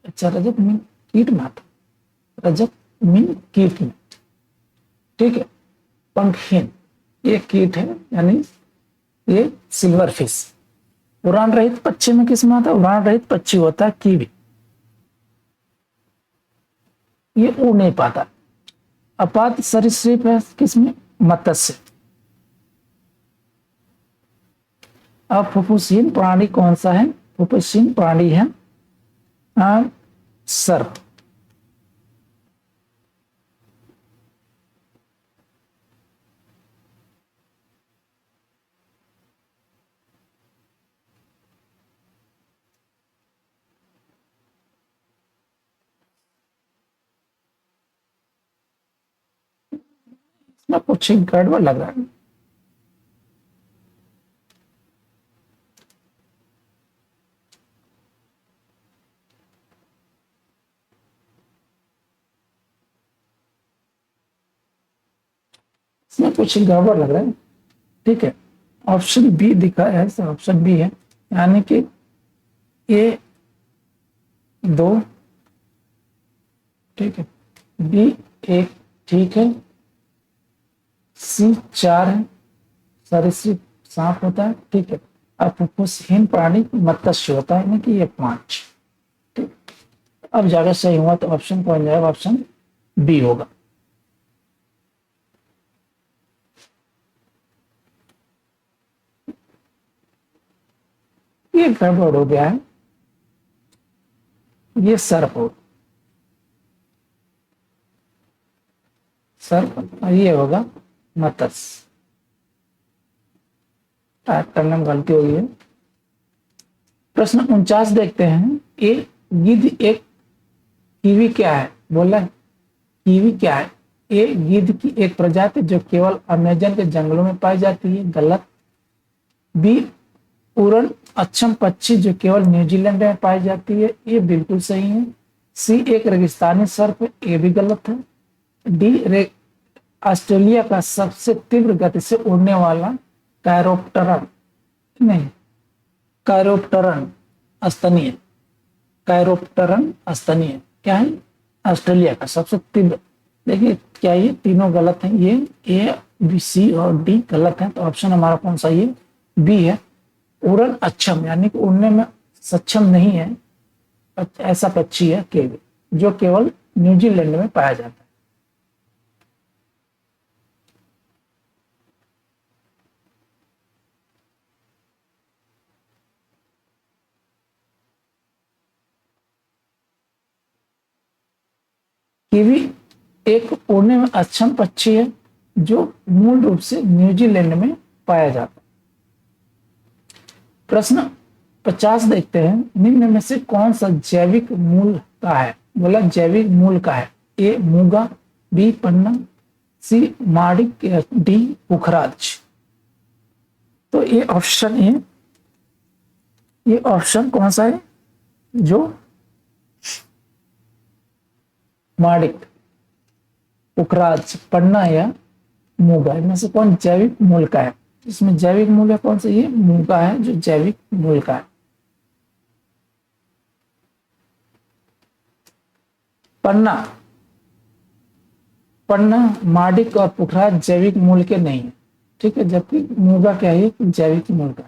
Speaker 1: अच्छा, रजत मीन कीट में आता, रजत मीन कीट में। ठीक है, पंखहीन ये कीट है, यानी ये सिल्वर फिश। उड़ान रहित पक्षी में किस में आता है? उड़ान रहित पक्षी होता है कीवी, ये उड़ नहीं पाता। अपात सरीसृप है किसमें? मत्स्य। अब फुफ्फुसहीन प्राणी कौन सा है? फुफ्फुसहीन प्राणी है सर्प। इसमें कुछ गड़बड़ लग रहा है। इसमें कुछ गड़बड़ लग रहा है। ठीक है, ऑप्शन बी दिखा है, ऑप्शन बी है, यानी कि ए 2। ठीक है, बी 1 ठीक है, सी 4 है, सरीसृप सांप होता है। ठीक है, अब फुफ्फुसहीन प्राणी मत्स्य होता है, यानी कि ये 5। ठीक, अब जाकर सही हुआ तो ऑप्शन कौन जाएगा? ऑप्शन बी होगा। ये गड़बड़ हो गया है, ये सर्प हो, सर्प, और ये होगा मत्स्य। टाइप करने में गलती हो गई है। प्रश्न 49 देखते हैं। ए गिद्ध एक कीवी क्या है? बोला है कीवी क्या है? ए गिद्ध की एक प्रजाति जो केवल अमेजन के जंगलों में पाई जाती है, गलत। बी उड़न अक्षम पक्षी जो केवल न्यूजीलैंड में पाई जाती है, ये बिल्कुल सही है। सी एक रेगिस्तानी सर्प, ये भी गलत है। डी ऑस्ट्रेलिया का सबसे तीव्र गति से उड़ने वाला कैरोप्टरन, नहीं, कैरोप्टरन स्तनीय, कैरोप्टरन स्तनीय क्या है? ऑस्ट्रेलिया का सबसे तीव्र। देखिए क्या ये तीनों गलत हैं, ये ए बी सी और डी गलत है, तो ऑप्शन हमारा कौन सा? ये बी है। उड़न अक्षम यानी कि उड़ने में सक्षम नहीं है, ऐसा पक्षी है केवल जो केवल न्यूजीलैंड में पाया जाता है। कीवी एक उड़ने में अक्षम पक्षी है जो मूल रूप से न्यूजीलैंड में पाया जाता है। प्रश्न 50 देखते हैं, निम्न में से कौन सा जैविक मूल का है? बोला जैविक मूल का है। ए मूंगा, बी पन्ना, सी माणिक या डी पुखराज। तो ये ऑप्शन कौन सा है? जो माणिक, पुखराज, पन्ना या मूंगा, इनमें से कौन जैविक मूल का है? इसमें जैविक मूल है कौन सा? ये मूंगा है जो जैविक मूल का है। पन्ना, माणिक और पुखराज जैविक मूल के नहीं है, ठीक है, जबकि मूंगा क्या है? जैविक मूल का।